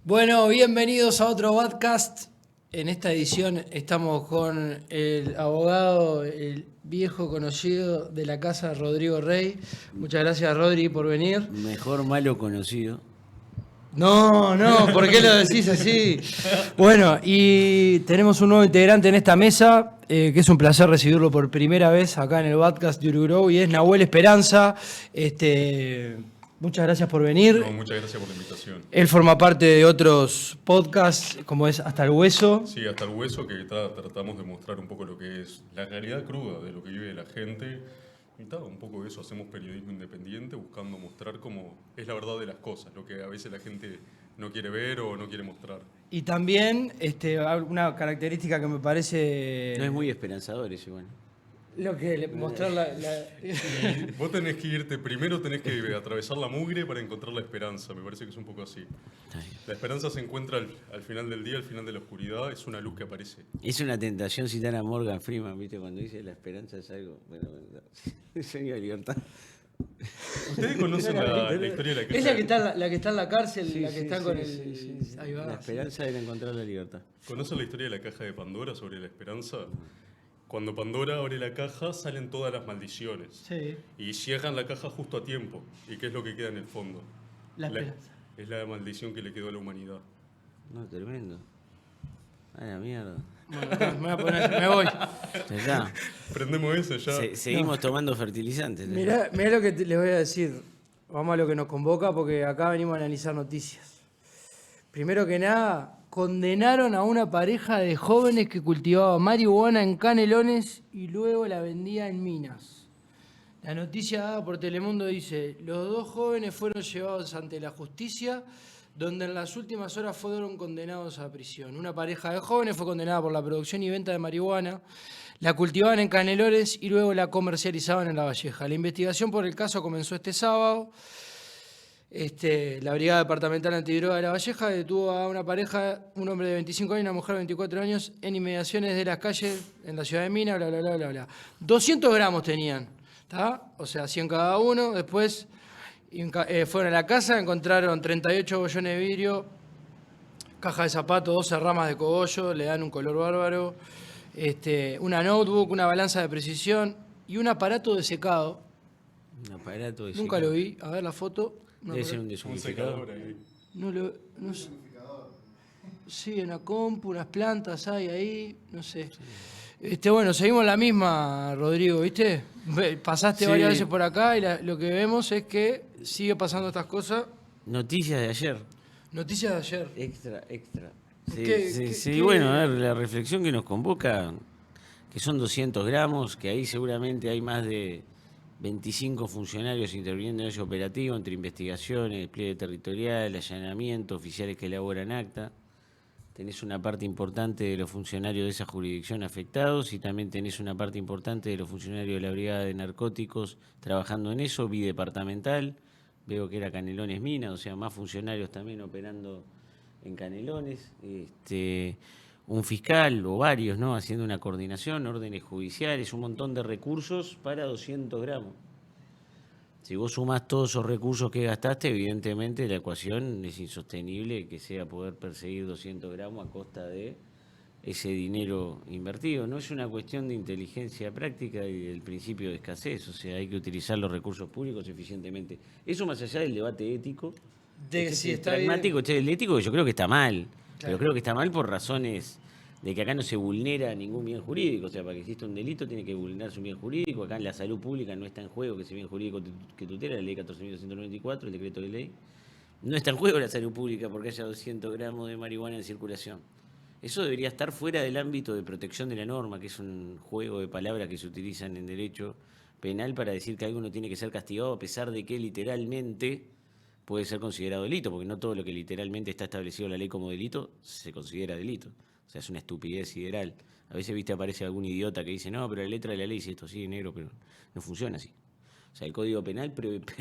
Bueno, bienvenidos a otro podcast. En esta edición estamos con el abogado, el viejo conocido de la casa, Rodrigo Rey. Muchas gracias, Rodri, por venir. Mejor malo conocido. No, ¿por qué lo decís así? Bueno, y tenemos un nuevo integrante en esta mesa, que es un placer recibirlo por primera vez acá en el podcast de Urugrow, y es Nahuel Esperanza. Muchas gracias por venir. No, muchas gracias por la invitación. Él forma parte de otros podcasts, como es Hasta el Hueso. Sí, hasta el hueso, que tratamos de mostrar un poco lo que es la realidad cruda de lo que vive la gente. Y un poco de eso, hacemos periodismo independiente buscando mostrar cómo es la verdad de las cosas, lo que a veces la gente no quiere ver o no quiere mostrar. Y también una característica que me parece... No es muy esperanzador eso, igual. Lo que mostrar la... Vos tenés que irte, primero tenés que atravesar la mugre para encontrar la esperanza, me parece que es un poco así. La esperanza se encuentra al final del día, al final de la oscuridad, es una luz que aparece. Es una tentación citar a Morgan Freeman, ¿viste? Cuando dice la esperanza es algo... Bueno, sueño de libertad. ¿Ustedes conocen la historia de la caja? Es la que está en la cárcel, la que está con el... Ahí va. La esperanza era encontrar la libertad. ¿Conocen la historia de la caja de Pandora sobre la esperanza? Cuando Pandora abre la caja, salen todas las maldiciones. Sí. Y cierran la caja justo a tiempo. ¿Y qué es lo que queda en el fondo? La esperanza. Es la maldición que le quedó a la humanidad. No, tremendo. A la mierda. Bueno, me voy. Ya está. Prendemos eso ya. Seguimos tomando fertilizantes. Mirá lo que les voy a decir. Vamos a lo que nos convoca, porque acá venimos a analizar noticias. Primero que nada, condenaron a una pareja de jóvenes que cultivaba marihuana en Canelones y luego la vendía en Minas. La noticia dada por Telemundo dice: los dos jóvenes fueron llevados ante la justicia, donde en las últimas horas fueron condenados a prisión. Una pareja de jóvenes fue condenada por la producción y venta de marihuana. La cultivaban en Canelones y luego la comercializaban en La Valleja. La investigación por el caso comenzó este sábado. La Brigada Departamental Antidroga de La Valleja detuvo a una pareja, un hombre de 25 años y una mujer de 24 años, en inmediaciones de las calles en la ciudad de Minas, bla, bla, bla, bla, bla. 200 gramos tenían, ¿está? O sea, 100 cada uno. Después fueron a la casa, encontraron 38 bollones de vidrio, caja de zapatos, 12 ramas de cogollo, le dan un color bárbaro, una notebook, una balanza de precisión y un aparato de secado. Un aparato de Nunca lo vi. A ver la foto. Debe ser un Un deshumidificador. secador ahí. No sé. Sí, una compu, unas plantas hay ahí, no sé. Bueno, seguimos la misma, Rodrigo, ¿viste? Pasaste Sí. varias veces por acá y lo que vemos es que sigue pasando estas cosas. Noticias de ayer. Noticias de ayer. Extra. Sí, ¿Qué- sí, qué- bueno, a ver, la reflexión que nos convoca, que son 200 gramos, que ahí seguramente hay más de 25 funcionarios interviniendo en ese operativo, entre investigaciones, despliegue territorial, allanamiento, oficiales que elaboran acta. Tenés una parte importante de los funcionarios de esa jurisdicción afectados y también tenés una parte importante de los funcionarios de la Brigada de Narcóticos trabajando en eso, bidepartamental. Veo que era Canelones Minas, o sea, más funcionarios también operando en Canelones. Un fiscal o varios, ¿no? Haciendo una coordinación, órdenes judiciales, un montón de recursos para 200 gramos. Si vos sumás todos esos recursos que gastaste, evidentemente la ecuación es insostenible que sea poder perseguir 200 gramos a costa de ese dinero invertido. No es una cuestión de inteligencia práctica y del principio de escasez, o sea, hay que utilizar los recursos públicos eficientemente. Eso más allá del debate ético, De si está pragmático, el ético yo creo que está mal, Claro. pero creo que está mal por razones de que acá no se vulnera ningún bien jurídico, o sea, para que exista un delito tiene que vulnerarse un bien jurídico, acá en la salud pública no está en juego que ese bien jurídico que tutela la ley 14.294, el decreto de ley, no está en juego la salud pública porque haya 200 gramos de marihuana en circulación. Eso debería estar fuera del ámbito de protección de la norma, que es un juego de palabras que se utilizan en derecho penal para decir que algo no tiene que ser castigado a pesar de que literalmente puede ser considerado delito, porque no todo lo que literalmente está establecido en la ley como delito se considera delito. O sea, es una estupidez sideral. A veces, viste, aparece algún idiota que dice, no, pero la letra de la ley dice esto, sí, negro, pero no funciona así. O sea, el Código Penal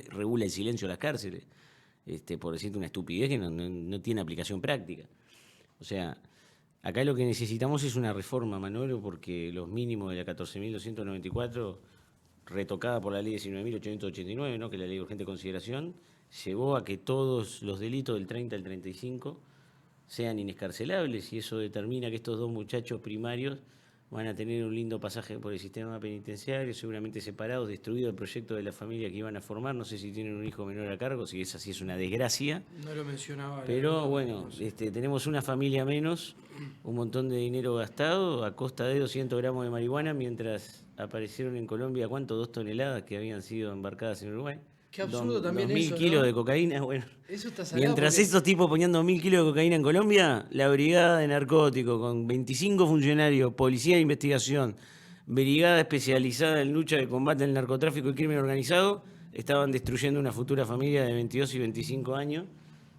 regula el silencio de las cárceles, por decirte una estupidez que no tiene aplicación práctica. O sea, acá lo que necesitamos es una reforma, Manolo, porque los mínimos de la 14.294, retocada por la ley 19.889, ¿no? Que es la ley de urgente consideración, llevó a que todos los delitos del 30 al 35 sean inescarcelables, y eso determina que estos dos muchachos primarios van a tener un lindo pasaje por el sistema penitenciario, seguramente separados, destruido el proyecto de la familia que iban a formar. No sé si tienen un hijo menor a cargo, si es así es una desgracia. No lo mencionaba. Pero bueno, tenemos una familia menos, un montón de dinero gastado a costa de 200 gramos de marihuana, mientras aparecieron en Colombia, ¿cuánto? 2 toneladas que habían sido embarcadas en Uruguay. Qué absurdo también 2.000 eso, kilos ¿no? de cocaína, bueno. Eso está salado Mientras porque- estos tipos ponían 2.000 kilos de cocaína en Colombia, la brigada de narcóticos con 25 funcionarios, policía de investigación, brigada especializada en lucha de combate al narcotráfico y crimen organizado, estaban destruyendo una futura familia de 22 y 25 años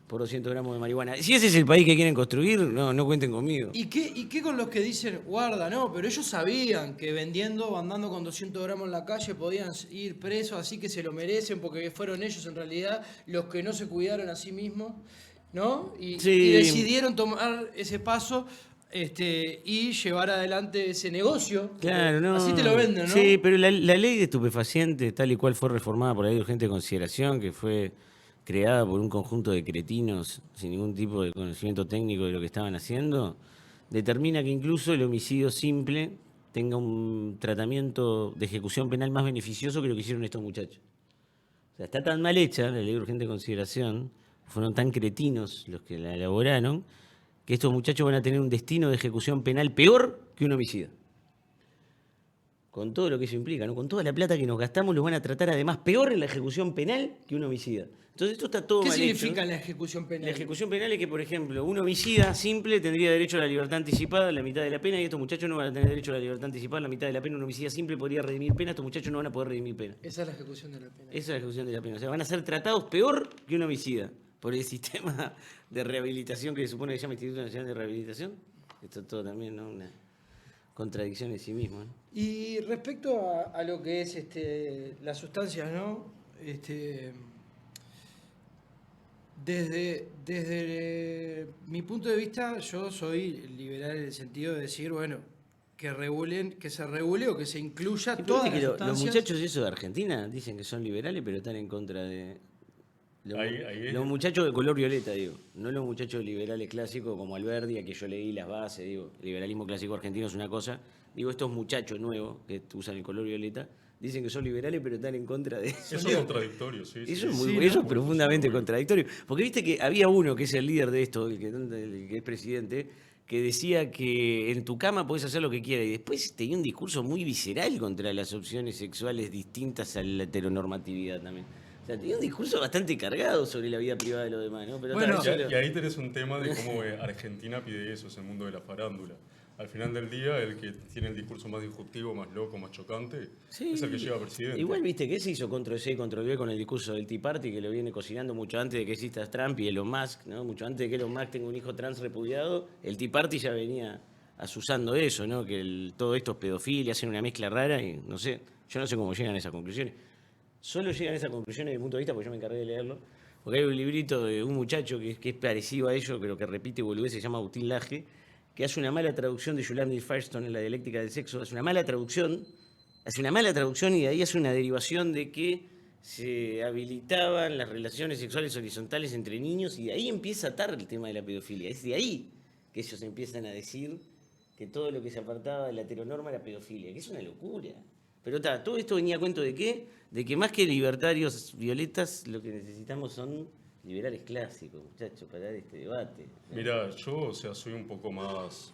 por 200 gramos de marihuana. Si ese es el país que quieren construir, no cuenten conmigo. ¿Y qué con los que dicen, guarda, no? Pero ellos sabían que vendiendo o andando con 200 gramos en la calle podían ir presos, así que se lo merecen porque fueron ellos en realidad los que no se cuidaron a sí mismos, ¿no? Sí. Y decidieron tomar ese paso y llevar adelante ese negocio. Claro, no. Así te lo venden, ¿no? Sí, pero la ley de estupefacientes, tal y cual fue reformada por la ley de urgente consideración, que fue creada por un conjunto de cretinos sin ningún tipo de conocimiento técnico de lo que estaban haciendo, determina que incluso el homicidio simple tenga un tratamiento de ejecución penal más beneficioso que lo que hicieron estos muchachos. O sea, está tan mal hecha la ley de urgente consideración, fueron tan cretinos los que la elaboraron, que estos muchachos van a tener un destino de ejecución penal peor que un homicida. Con todo lo que eso implica, ¿no? Con toda la plata que nos gastamos, los van a tratar además peor en la ejecución penal que un homicida. Entonces esto está todo ¿Qué mal significa hecho. la ejecución penal? La ejecución penal es que, por ejemplo, un homicida simple tendría derecho a la libertad anticipada, la mitad de la pena, y estos muchachos no van a tener derecho a la libertad anticipada, la mitad de la pena. Un homicida simple podría redimir pena, estos muchachos no van a poder redimir pena. Esa es la ejecución de la pena. Esa es la ejecución de la pena. O sea, van a ser tratados peor que un homicida por el sistema de rehabilitación que se supone que se llama Instituto Nacional de Rehabilitación. Esto es todo también, ¿no? Una contradicción en sí mismo, ¿no? Y respecto a lo que es las sustancias, ¿no? Desde mi punto de vista, yo soy liberal en el sentido de decir, bueno, que se regule o que se incluya Y pero todas viste las que los sustancias. muchachos esos de Argentina dicen que son liberales, pero están en contra de... Ahí es- Los muchachos de color violeta, digo. No los muchachos liberales clásicos como Alberdi, a que yo leí las bases, digo. El liberalismo clásico argentino es una cosa. Digo, estos muchachos nuevos que usan el color violeta dicen que son liberales, pero están en contra de eso. Eso es contradictorio, sí. Eso sí. es, muy, Sí, eso ¿no? es profundamente contradictorio. Porque viste que había uno que es el líder de esto, el que es presidente, que decía que en tu cama podés hacer lo que quieras. Y después tenía un discurso muy visceral contra las opciones sexuales distintas a la heteronormatividad también. O sea, tenía un discurso bastante cargado sobre la vida privada de los demás, ¿no? Pero Bueno, tal, Y ahí tenés un tema de cómo Argentina pide eso, es el mundo de la farándula. Al final del día, el que tiene el discurso más disruptivo, más loco, más chocante, sí. es el que llega a presidente. Igual viste que se hizo control C y control V con el discurso del Tea Party, que lo viene cocinando mucho antes de que exista Trump y Elon Musk, ¿no? Mucho antes de que Elon Musk tenga un hijo trans repudiado, el Tea Party ya venía asusando eso, ¿no? Que todo esto es pedofilia, hacen una mezcla rara y no sé, yo no sé cómo llegan a esas conclusiones. Solo llegan a esas conclusiones desde mi punto de vista, porque yo me encargué de leerlo, porque hay un librito de un muchacho que es parecido a ello, pero que repite boludez, se llama Agustín Laje, que hace una mala traducción de Julian Neil Firestone en La dialéctica del sexo, hace una mala traducción y de ahí hace una derivación de que se habilitaban las relaciones sexuales horizontales entre niños y de ahí empieza a atar el tema de la pedofilia. Es de ahí que ellos empiezan a decir que todo lo que se apartaba de la heteronorma era pedofilia, que es una locura. Pero todo esto venía a cuento de qué? De que más que libertarios violetas, lo que necesitamos son liberales clásicos, muchachos, para dar este debate. Mira, yo, soy un poco más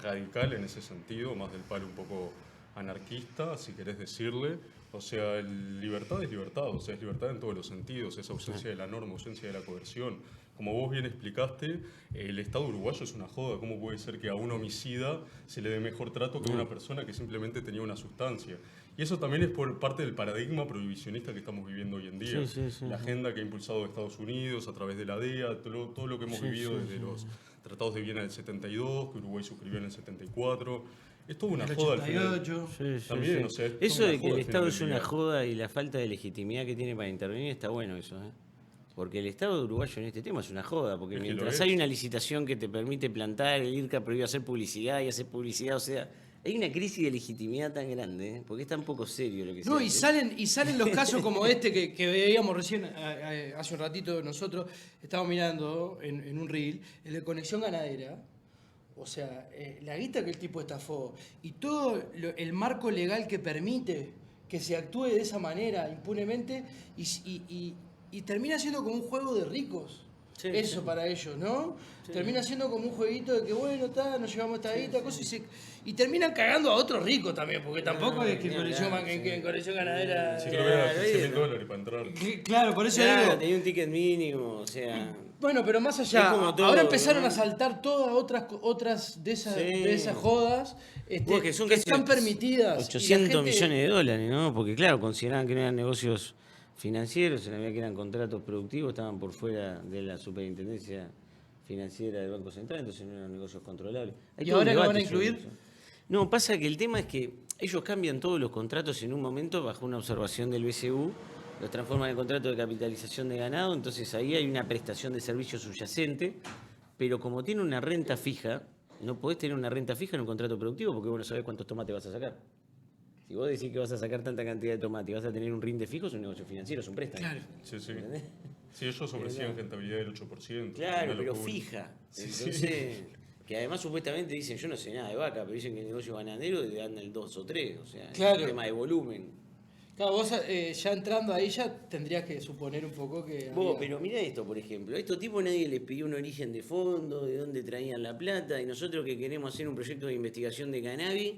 radical en ese sentido, más del palo un poco anarquista, si querés decirle. O sea, libertad es libertad, o sea, es libertad en todos los sentidos, es ausencia de la norma, ausencia de la coerción. Como vos bien explicaste, el Estado uruguayo es una joda. ¿Cómo puede ser que a un homicida se le dé mejor trato que a una persona que simplemente tenía una sustancia? Y eso también es por parte del paradigma prohibicionista que estamos viviendo hoy en día. La agenda que ha impulsado Estados Unidos a través de la DEA, todo lo que hemos vivido desde los tratados de Viena del 72, que Uruguay suscribió en el 74. Es toda una El joda al final. 88. También, o sea, es eso toda de una que el joda al Estado final es del una día. joda y la falta de legitimidad que tiene para intervenir, está bueno eso, ¿eh? Porque el Estado uruguayo en este tema es una joda, porque Es que lo mientras es. hay una licitación que te permite plantar, el IRCA prohíbe hacer publicidad y hacer publicidad, o sea, Hay una crisis de legitimidad tan grande, porque es tan poco serio lo que se No, hace. y salen los casos como este que veíamos recién hace un ratito nosotros, estábamos mirando en un reel, el de Conexión Ganadera. O sea, la guita que el tipo estafó y todo el marco legal que permite que se actúe de esa manera impunemente y termina siendo como un juego de ricos. Sí, Eso sí. para ellos, ¿no? Sí. Termina siendo como un jueguito de que, bueno, nos llevamos esta guita, cosa, y terminan cagando a otros ricos también, porque tampoco es que ni Conexión, hablar, sí. en Conexión Ganadera... Sí, creo que era Claro, $15.000 para entrar. Claro, por eso Claro, digo... tenía un ticket mínimo, o sea... Bueno, pero más allá, Es como todo, ahora empezaron ¿no? a saltar todas otras de esas, Sí. de esas jodas Vos, que son casi están permitidas. y la 800 gente- millones de dólares, ¿no? Porque claro, consideraban que no eran negocios financieros, se sabía que eran contratos productivos, estaban por fuera de la superintendencia financiera del Banco Central, entonces no eran negocios controlables. Hay ¿Y todo un ahora lo van a debate sobre incluir? eso. No, pasa que el tema es que ellos cambian todos los contratos en un momento bajo una observación del BCU, los transforman en contrato de capitalización de ganado, entonces ahí hay una prestación de servicio subyacente, pero como tiene una renta fija, no podés tener una renta fija en un contrato productivo porque vos no sabés cuántos tomates vas a sacar. Si vos decís que vas a sacar tanta cantidad de tomate y vas a tener un rinde fijo, es un negocio financiero, es un préstamo. Claro. Sí, sí. ¿Entendés? Sí, ellos ofrecían rentabilidad del 8%. Claro, una pero locura. fija. Sí, sí. Entonces, que además supuestamente dicen, yo no sé nada de vaca, pero dicen que el negocio ganadero te dan el 2 o 3, o sea, Claro. es un tema de volumen. Claro, vos ya entrando ahí ya tendrías que suponer un poco que... Vos, había- pero mirá esto, por ejemplo. A estos tipos nadie les pidió un origen de fondo, de dónde traían la plata, y nosotros que queremos hacer un proyecto de investigación de cannabis,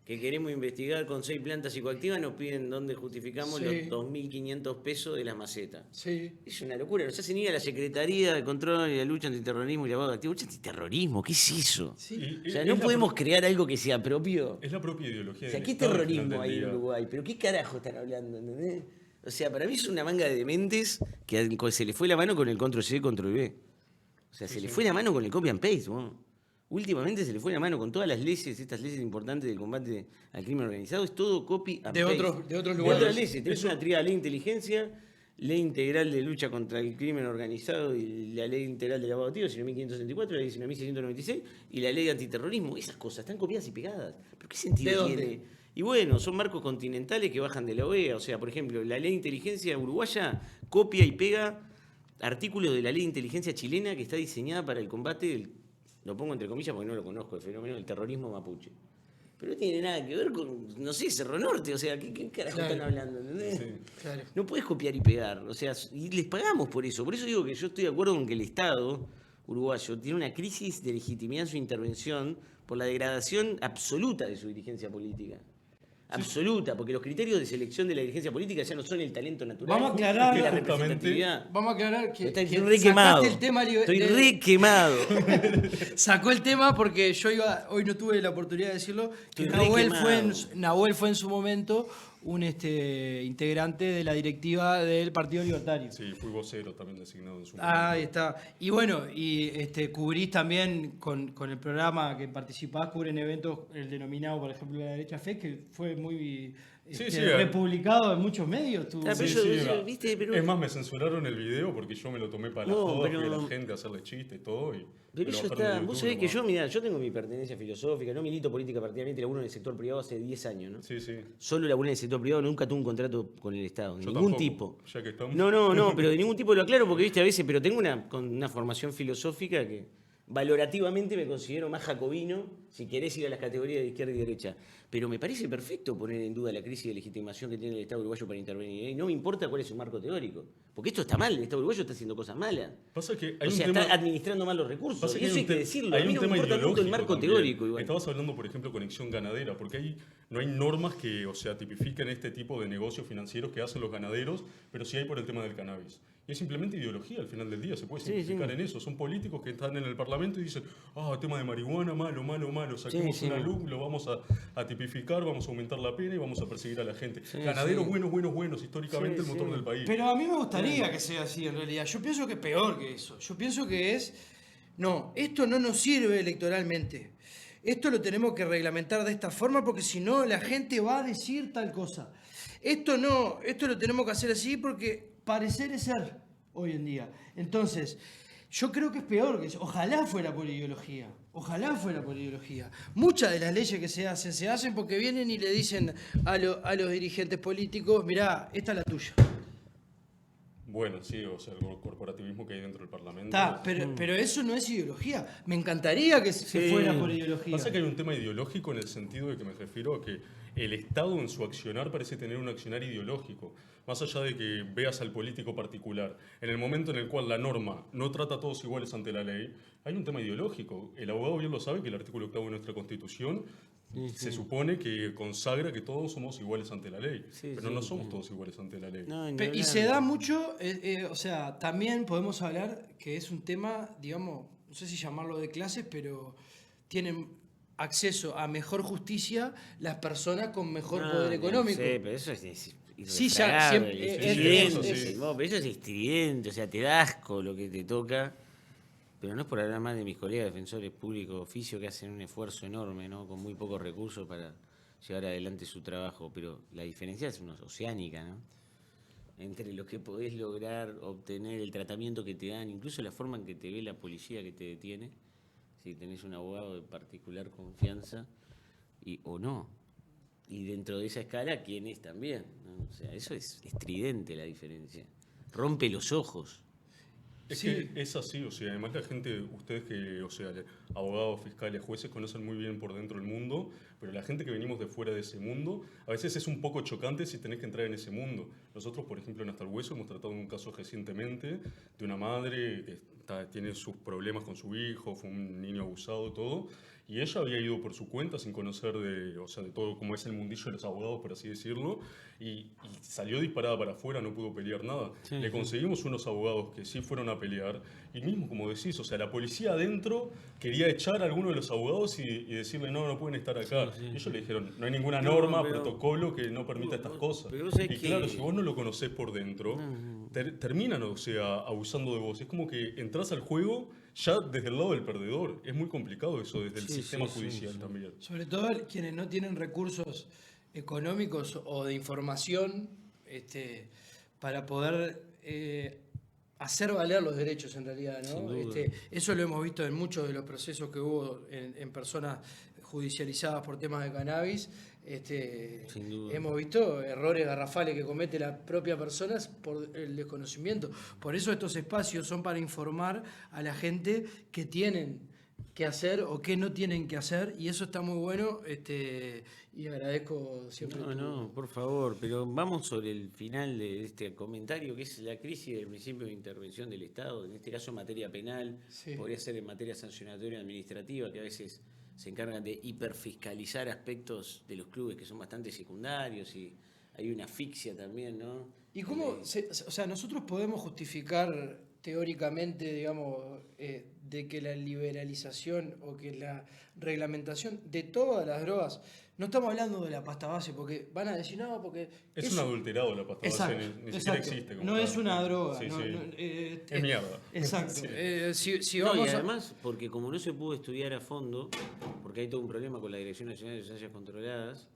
que queremos investigar con 6 plantas psicoactivas, nos piden dónde justificamos Sí. los 2.500 pesos de las macetas. Sí. Es una locura, nos hacen ir a la Secretaría de Control y la Lucha Antiterrorismo y lavado de activos. ¿Lucha antiterrorismo? ¿Qué es eso? Sí. O sea, Es no la podemos pro- crear algo que sea propio. Es la propia ideología O sea, del ¿qué Estado al final terrorismo del hay en día. Uruguay? ¿Pero qué carajo están hablando? ¿Entendés? O sea, para mí es una manga de dementes que se le fue la mano con el Ctrl-C, Ctrl-V. O sea, se le fue la mano con el copy and paste, ¿no? Últimamente se le fue la mano con todas las leyes, estas leyes importantes del combate al crimen organizado, es todo copy and De paste. otros De lugares. otras leyes, tenés una tríada, ley de inteligencia, ley integral de lucha contra el crimen organizado y la ley integral de lavado de activos, 19.564, la ley 19.696 y la ley de antiterrorismo. Esas cosas están copiadas y pegadas. ¿Pero qué sentido ¿De dónde? tiene? Y bueno, son marcos continentales que bajan de la OEA. O sea, por ejemplo, la ley de inteligencia uruguaya copia y pega artículos de la ley de inteligencia chilena que está diseñada para el combate del, lo pongo entre comillas porque no lo conozco, el fenómeno del terrorismo mapuche. Pero no tiene nada que ver con, no sé, Cerro Norte. O sea, ¿qué carajo Claro. están hablando? ¿Entendés? Sí. Claro. No puedes copiar y pegar. O sea, y les pagamos por eso. Por eso digo que yo estoy de acuerdo con que el Estado uruguayo tiene una crisis de legitimidad en su intervención por la degradación absoluta de su dirigencia política. Absoluta, porque los criterios de selección de la dirigencia política ya no son el talento natural Vamos a aclarar- ni la Justamente- representatividad. Vamos a aclarar que, Estoy que re quemado. sacaste el tema Estoy re quemado. Sacó el tema porque hoy no tuve la oportunidad de decirlo, que Estoy re Nahuel fue en su momento un integrante de la directiva del Partido Libertario. Sí, fui vocero también designado en su Ahí momento. está. Y bueno, cubrís también con el programa que participás, cubren eventos, el denominado, por ejemplo, la derecha fe, que fue muy sí, republicado en muchos medios. Ah, pero eso, ¿viste? Pero- Es más, me censuraron el video porque yo me lo tomé para la No, joda, pero- fui a la gente a hacerle chistes y todo. Pero me lo eso bajaron de está. YouTube Vos sabés que nomás. yo, mirá, yo tengo mi pertenencia filosófica, no milito política partidariamente, laburo en el sector privado hace 10 años, ¿no? Sí, sí. Solo laburé en el sector privado, nunca tuve un contrato con el Estado, de Yo ningún tampoco, tipo. ya que estamos. No, pero de ningún tipo lo aclaro porque, viste, a veces, pero tengo una formación filosófica que valorativamente me considero más jacobino, si querés ir a las categorías de izquierda y derecha. Pero me parece perfecto poner en duda la crisis de legitimación que tiene el Estado uruguayo para intervenir. Y no me importa cuál es su marco teórico. Porque esto está mal, el Estado uruguayo está haciendo cosas malas. Pasa que hay O un sea, tema... está administrando mal los recursos. Pasa Y eso hay hay un que te- decirlo. hay A mí un no me tema importa tanto el ideológico marco también. teórico. Igual. Estabas hablando, por ejemplo, conexión ganadera, porque no hay normas que, o sea, tipifiquen este tipo de negocios financieros que hacen los ganaderos, pero sí hay por el tema del cannabis. Y es simplemente ideología al final del día, se puede Sí, simplificar sí. en eso. Son políticos que están en el Parlamento y dicen, tema de marihuana, malo, saquemos Sí, sí. una luz, lo vamos a tipificar, vamos a aumentar la pena y vamos a perseguir a la gente. Sí, Ganaderos sí. buenos, históricamente Sí, el motor sí. del país. Pero a mí me gustaría que sea así en realidad. Yo pienso que es peor que eso. Yo pienso que no, esto no nos sirve electoralmente. Esto lo tenemos que reglamentar de esta forma porque si no la gente va a decir tal cosa. Esto lo tenemos que hacer así porque parecer es ser hoy en día. Entonces, Yo creo que es peor que eso. Ojalá fuera por ideología. Ojalá fuera por ideología. Muchas de las leyes que se hacen porque vienen y le dicen a los dirigentes políticos, mirá, esta es la tuya. Bueno, sí, o sea, el corporativismo que hay dentro del Parlamento. Está, pero eso no es ideología. Me encantaría que fuera por ideología. Pasa que hay un tema ideológico en el sentido de que me refiero a que el Estado en su accionar parece tener un accionar ideológico. Más allá de que veas al político particular, en el momento en el cual la norma no trata a todos iguales ante la ley, hay un tema ideológico. El abogado bien lo sabe que el artículo 8 de nuestra Constitución se supone que consagra que todos somos iguales ante la ley, pero no somos todos iguales ante la ley. No, Y se da mucho, o sea, también podemos hablar que es un tema, digamos, no sé si llamarlo de clases, pero tienen acceso a mejor justicia las personas con mejor poder económico. Sí, pero eso es Sí, ya, irrefragable, siempre, estridente. No, pero eso es estridente, o sea, te da asco lo que te toca. Pero no es por hablar más de mis colegas defensores públicos oficio que hacen un esfuerzo enorme, ¿no? Con muy pocos recursos para llevar adelante su trabajo. Pero la diferencia es una oceánica, ¿no? Entre lo que podés lograr obtener, el tratamiento que te dan, incluso la forma en que te ve la policía que te detiene, si tenés un abogado de particular confianza o no. Y dentro de esa escala, quién es también, ¿no? O sea, eso es estridente la diferencia. Rompe los ojos. Es que es así, o sea, además la gente, ustedes que, o sea, abogados, fiscales, jueces, conocen muy bien por dentro el mundo, pero la gente que venimos de fuera de ese mundo, a veces es un poco chocante si tenés que entrar en ese mundo. Nosotros, por ejemplo, en Hasta el Hueso hemos tratado un caso recientemente de una madre que tiene sus problemas con su hijo, fue un niño abusado, todo, y ella había ido por su cuenta sin conocer de todo cómo es el mundillo de los abogados, por así decirlo, y salió disparada para afuera, no pudo pelear nada. Le conseguimos unos abogados que sí fueron a pelear, y mismo como decís, o sea, la policía adentro quería echar a alguno de los abogados y decirle, no pueden estar acá. Y ellos le dijeron, no hay ninguna norma, protocolo que no permita estas cosas. Y claro, si vos no lo conocés por dentro, terminan, o sea, abusando de vos. Es como que entras al juego ya desde el lado del perdedor. Es muy complicado eso desde el sistema judicial también. Sobre todo quienes no tienen recursos económicos o de información para poder hacer valer los derechos en realidad, ¿no? Eso lo hemos visto en muchos de los procesos que hubo en personas judicializadas por temas de cannabis. Sin duda. Hemos visto errores garrafales que comete la propia persona por el desconocimiento. Por eso estos espacios son para informar a la gente que tienen que hacer o que no tienen que hacer, y eso está muy bueno, y agradezco siempre. No, por favor, pero vamos sobre el final de este comentario, que es la crisis del principio de intervención del Estado, en este caso en materia penal, podría ser en materia sancionatoria administrativa, que a veces se encargan de hiperfiscalizar aspectos de los clubes que son bastante secundarios, y hay una asfixia también, ¿no? ¿Y cómo, o sea, nosotros podemos justificar teóricamente, digamos, de que la liberalización o que la reglamentación de todas las drogas, no estamos hablando de la pasta base, porque van a decir, no, porque... Es un adulterado la pasta base, ni siquiera existe. No es una droga. Es mierda. Exacto. Si No, y vamos además, porque como no se pudo estudiar a fondo, porque hay todo un problema con la Dirección Nacional de Sustancias Controladas,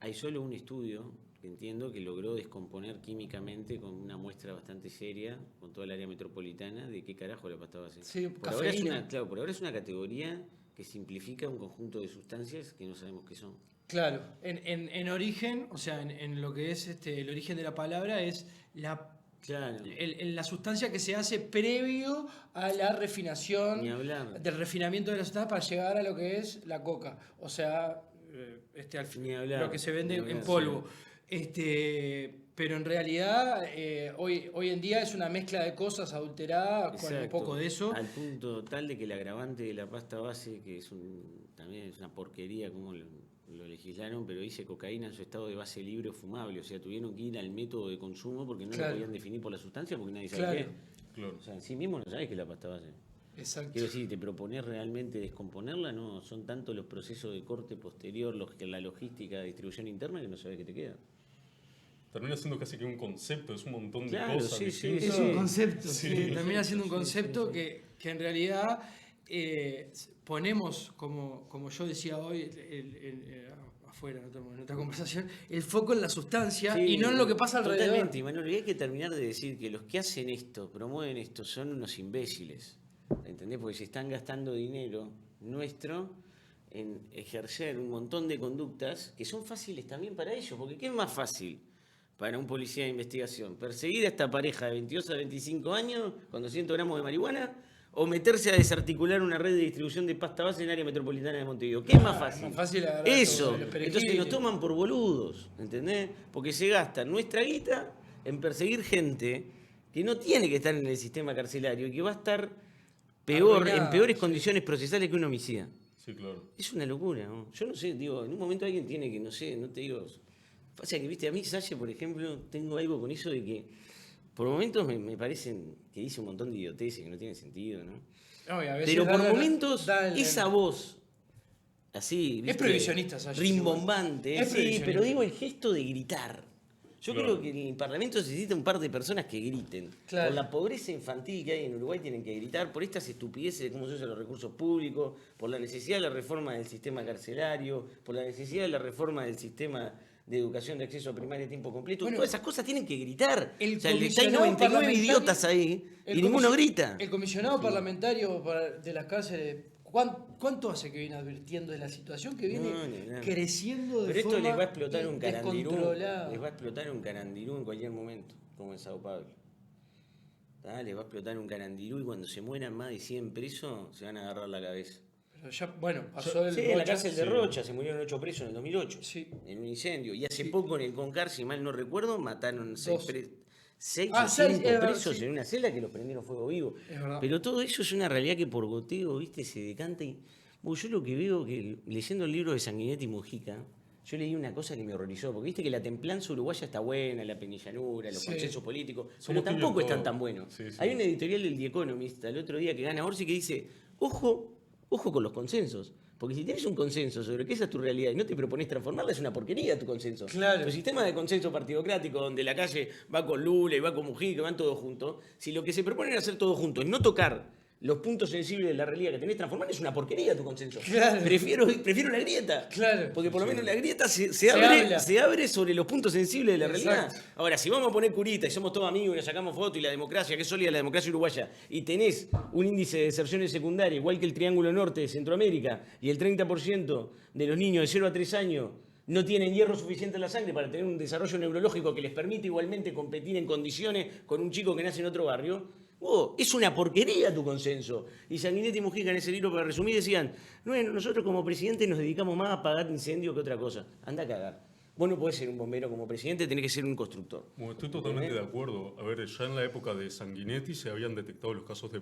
hay solo un estudio que entiendo que logró descomponer químicamente con una muestra bastante seria, con toda el área metropolitana, de qué carajo la pasta base. Por ahora es una categoría que simplifica un conjunto de sustancias que no sabemos qué son. Claro, en origen, o sea, en lo que es el origen de la palabra, es la sustancia que se hace previo a la refinación, del refinamiento de la sustancia para llegar a lo que es la coca, o sea, lo que se vende en polvo. Pero en realidad hoy en día es una mezcla de cosas adulteradas con un poco de eso. Al punto tal de que el agravante de la pasta base, que también es una porquería como lo legislaron, pero dice cocaína en su estado de base libre o fumable. O sea, tuvieron que ir al método de consumo porque no lo podían definir por la sustancia porque nadie sabe qué. O sea, en sí mismo no sabés qué es la pasta base. Exacto. Quiero decir, te propones realmente descomponerla, no son tanto los procesos de corte posterior, la logística de distribución interna, que no sabés qué te queda. Termina siendo casi que un concepto, es un montón de cosas. Es un concepto, termina siendo un concepto que en realidad ponemos, como yo decía hoy, a afuera en otra conversación, el foco en la sustancia Sí, y no en lo que pasa alrededor. Totalmente, Manuel. Y hay que terminar de decir que los que hacen esto, promueven esto, son unos imbéciles. ¿Entendés? Porque se están gastando dinero nuestro en ejercer un montón de conductas que son fáciles también para ellos. Porque ¿qué es más fácil para un policía de investigación? ¿Perseguir a esta pareja de 22 a 25 años con 200 gramos de marihuana? ¿O meterse a desarticular una red de distribución de pasta base en el área metropolitana de Montevideo? ¿Qué es más fácil? Es más fácil agarrar Eso. todo, los perejiles. Entonces nos toman por boludos, ¿entendés? Porque se gasta nuestra guita en perseguir gente que no tiene que estar en el sistema carcelario y que va a estar peor, Arruinada, en peores sí. condiciones procesales que un homicida. Sí, claro. Es una locura, ¿no? Yo no sé, digo, en un momento alguien tiene que, no sé, no te digo... Pasa que, viste, a mí, Salle, por ejemplo, tengo algo con eso de que por momentos me parecen que dice un montón de idioteces que no tienen sentido, ¿no? No, y a veces Pero por da- momentos, da el- esa voz, así, Es ¿viste? prohibicionista, Salle, Rimbombante, igual. Es sí, prohibicionista. pero digo el gesto de gritar. Yo Claro. creo que en el Parlamento se necesita un par de personas que griten. Claro. Por la pobreza infantil que hay en Uruguay tienen que gritar, por estas estupideces de cómo se usan los recursos públicos, por la necesidad de la reforma del sistema carcelario, por la necesidad de la reforma del sistema de educación de acceso a primaria a tiempo completo. Bueno, Todas esas cosas tienen que gritar. el O sea, hay comisionado 99 parlamentario- idiotas ahí el y ninguno comision- grita. El comisionado parlamentario de las cárceles, ¿cuánto hace que viene advirtiendo de la situación que viene No, ni hablar. creciendo de Pero esto forma les va a explotar un carandirú. descontrolada? Les va a explotar un carandirú en cualquier momento, como en Sao Paulo. Les va a explotar un carandirú y cuando se mueran más de 100 presos, se van a agarrar la cabeza. Pero ya, bueno, pasó el Sí, en la Rocha. cárcel de Sí. Rocha se murieron 8 presos en el 2008. Sí. En un incendio. Y hace Sí. poco en el Concar, si mal no recuerdo, mataron 6 Dos. presos. 6 Ah, o 6, 5 es verdad, presos sí. en una celda que los prendieron fuego vivo. Es verdad. Pero todo eso es una realidad que por goteo, viste, se decanta y... Bueno, yo lo que veo, que leyendo el libro de Sanguinetti y Mujica, yo leí una cosa que me horrorizó, porque viste que la templanza uruguaya está buena, la penillanura, los Sí. consensos políticos, pero Somos tampoco tibios están todos. tan buenos. Sí, sí. Hay una editorial del The Economist el otro día que gana Orsi que dice, ojo con los consensos. Porque si tienes un consenso sobre que esa es tu realidad y no te propones transformarla, es una porquería tu consenso. Claro. Tu sistema de consenso partidocrático, donde la calle va con Lula y va con Mujica, van todos juntos, si lo que se proponen es hacer todo juntos es no tocar los puntos sensibles de la realidad que tenés que transformar, es una porquería tu consenso. Claro. Prefiero la grieta. Claro. Porque por lo menos la grieta se habla. abre sobre los puntos sensibles de la realidad. Exacto. Ahora, si vamos a poner curita y somos todos amigos y nos sacamos fotos y la democracia, que es sólida la democracia uruguaya, y tenés un índice de deserciones secundarias igual que el Triángulo Norte de Centroamérica, y el 30% de los niños de 0 a 3 años no tienen hierro suficiente en la sangre para tener un desarrollo neurológico que les permite igualmente competir en condiciones con un chico que nace en otro barrio, es una porquería tu consenso. Y Sanguinetti y Mujica en ese libro, para resumir, decían, bueno, nosotros como presidentes nos dedicamos más a apagar incendios que otra cosa. Anda a cagar. Vos no podés ser un bombero como presidente, tenés que ser un constructor. Bueno, estoy totalmente de acuerdo. A ver, ya en la época de Sanguinetti se habían detectado los casos de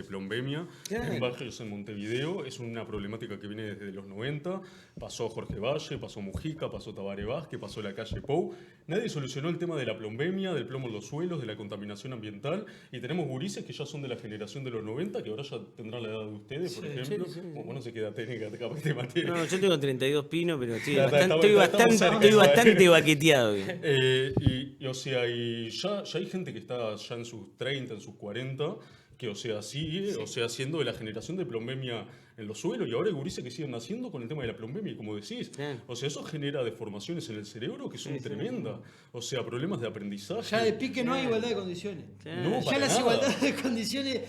plombemia Claro. en barrios en Montevideo. Es una problemática que viene desde los 90. Pasó Jorge Valle, pasó Mujica, pasó Tabaré Vázquez, pasó la calle Pou. Nadie solucionó el tema de la plombemia, del plomo en los suelos, de la contaminación ambiental. Y tenemos gurises que ya son de la generación de los 90, que ahora ya tendrán la edad de ustedes, por ejemplo. sí, sí. Bueno, no sé qué edad técnica capaz te materia. No, yo tengo 32 pinos, pero estoy Ya, bastante, estamos cerca, bastante baqueteado. Y, o sea, y ya hay gente que está ya en sus 30, en sus 40, que, o sea, sigue, o sea, siendo de la generación de plombemia en los suelos, y ahora hay gurises que siguen naciendo con el tema de la plombemia, y como decís, Claro. o sea, eso genera deformaciones en el cerebro que son tremendas, o sea, problemas de aprendizaje. Ya de pique no hay igualdad de condiciones. No, Ya para las nada. igualdades de condiciones,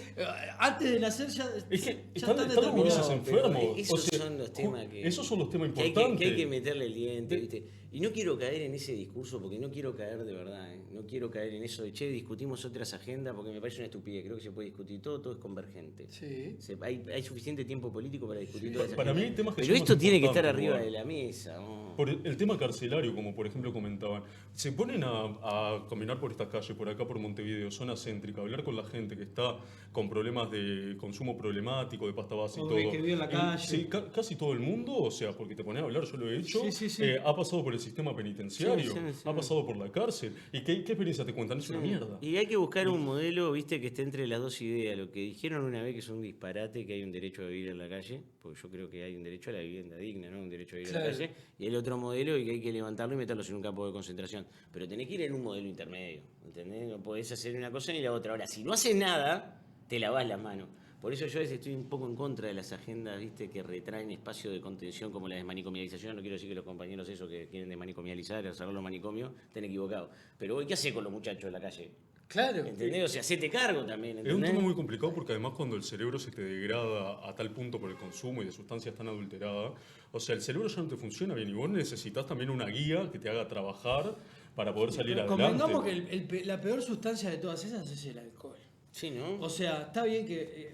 antes de nacer ya, Es que ya están los gurises determinadas. enfermos. Esos o sea, son los temas que... Esos son los temas que hay importantes. que meterle el diente, ¿viste? Y no quiero caer en ese discurso, porque no quiero caer de verdad, ¿eh? No quiero caer en eso de, che, discutimos otras agendas, porque me parece una estupidez. Creo que se puede discutir todo es convergente. Sí. Hay suficiente tiempo político para discutir todas esas Para mí agendas. hay temas que Pero son esto más tiene que estar importantes, arriba igual. de la mesa. ¿No? Por el tema carcelario, como por ejemplo comentaban, se ponen a caminar por estas calles, por acá por Montevideo, zona céntrica, a hablar con la gente que está con problemas de consumo problemático, de pasta base y O todo. que vive en la Y, calle. sí, casi todo el mundo, o sea, porque te pones a hablar, yo lo he hecho, Sí, sí, sí. ha pasado por el sistema penitenciario, Sí, sí, sí. ha pasado por la cárcel. ¿Y qué experiencia te cuentan? Es una mierda. Y hay que buscar un modelo, viste, que esté entre las dos ideas. Lo que dijeron una vez que es un disparate, que hay un derecho a vivir en la calle, porque yo creo que hay un derecho a la vivienda digna, ¿no? Un derecho a vivir en la Claro. calle. Y el otro modelo y que hay que levantarlo y meterlos en un campo de concentración. Pero tenés que ir en un modelo intermedio, ¿entendés? No podés hacer una cosa ni la otra. Ahora, si no haces nada, te lavás las manos. Por eso yo a veces estoy un poco en contra de las agendas, ¿viste? Que retraen espacios de contención como la desmanicomialización. No quiero decir que los compañeros esos que quieren desmanicomializar, sacar los manicomios, estén equivocados. Pero ¿qué hace con los muchachos de la calle? Claro. ¿Entendés? O sea, hacete cargo también, Es un ¿entendés? tema muy complicado porque además cuando el cerebro se te degrada a tal punto por el consumo y de sustancias tan adulteradas, o sea, el cerebro ya no te funciona bien y vos necesitas también una guía que te haga trabajar para poder salir Pero adelante. convengamos que la peor sustancia de todas esas es el alcohol. Sí, ¿no? O sea, está bien que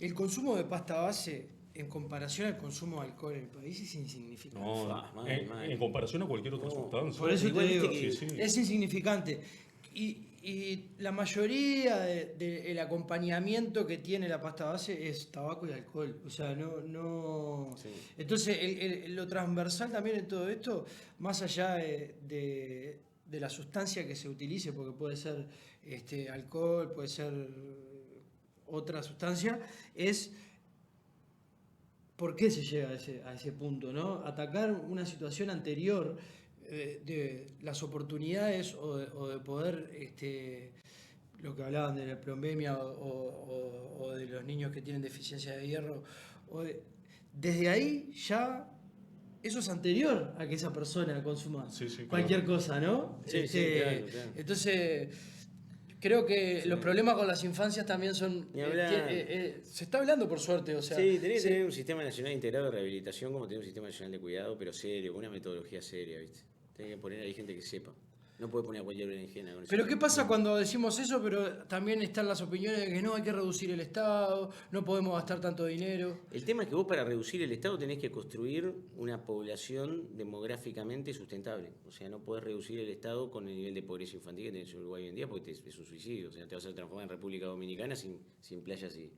el consumo de pasta base en comparación al consumo de alcohol en el país es insignificante. No, Mal, en comparación a cualquier otra sustancia. Por eso te Igual digo, viste que- es insignificante. Y la mayoría del acompañamiento que tiene la pasta base es tabaco y alcohol. O sea, no. Sí. Entonces, lo transversal también en todo esto, más allá de la sustancia que se utilice, porque puede ser alcohol, puede ser otra sustancia, es por qué se llega a ese punto, ¿no? Atacar una situación anterior de las oportunidades o de poder, lo que hablaban de la plombemia o de los niños que tienen deficiencia de hierro, desde ahí ya eso es anterior a que esa persona consuma Sí, sí, cualquier claro. cosa, ¿no? Sí, sí, claro. Entonces, creo que los problemas con las infancias también son... Ni hablar. se está hablando por suerte, o sea... Sí, tenés que tener un sistema nacional integrado de rehabilitación como tener un sistema nacional de cuidado, pero serio, con una metodología seria, ¿viste? Tenés que poner ahí gente que sepa. No puede poner a cualquier berenjena con eso. Pero ¿qué pasa cuando decimos eso, pero también están las opiniones de que no, hay que reducir el Estado, no podemos gastar tanto dinero? El tema es que vos para reducir el Estado tenés que construir una población demográficamente sustentable. O sea, no podés reducir el Estado con el nivel de pobreza infantil que tenés en Uruguay hoy en día porque es un suicidio. O sea, te vas a transformar en República Dominicana sin playas y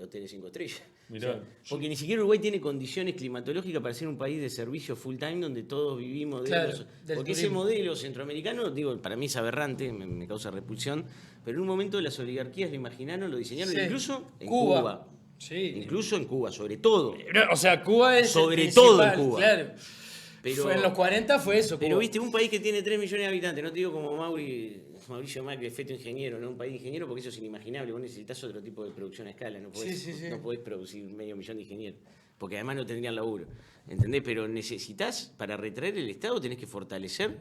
hoteles 5 estrellas. Mirá, O sea, porque ni siquiera Uruguay tiene condiciones climatológicas para ser un país de servicio full time donde todos vivimos de Claro, los- del porque ese turismo. modelo centroamericano, digo, para mí es aberrante, me causa repulsión, pero en un momento las oligarquías lo imaginaron, lo diseñaron, Sí. incluso en Cuba. Cuba. Sí. Incluso en Cuba, sobre todo. O sea, Cuba es Sobre el todo en principal, Cuba. Claro. Pero- En los 40 fue eso. Pero Cuba. viste, un país que tiene 3 millones de habitantes, no te digo como Mauricio Macri, feto ingeniero, no un país de ingeniero, porque eso es inimaginable. Vos necesitas otro tipo de producción a escala, no podés, Sí. no podés producir 500.000 de ingenieros, porque además no tendrían laburo. ¿Entendés? Pero necesitas, para retraer el Estado, tenés que fortalecer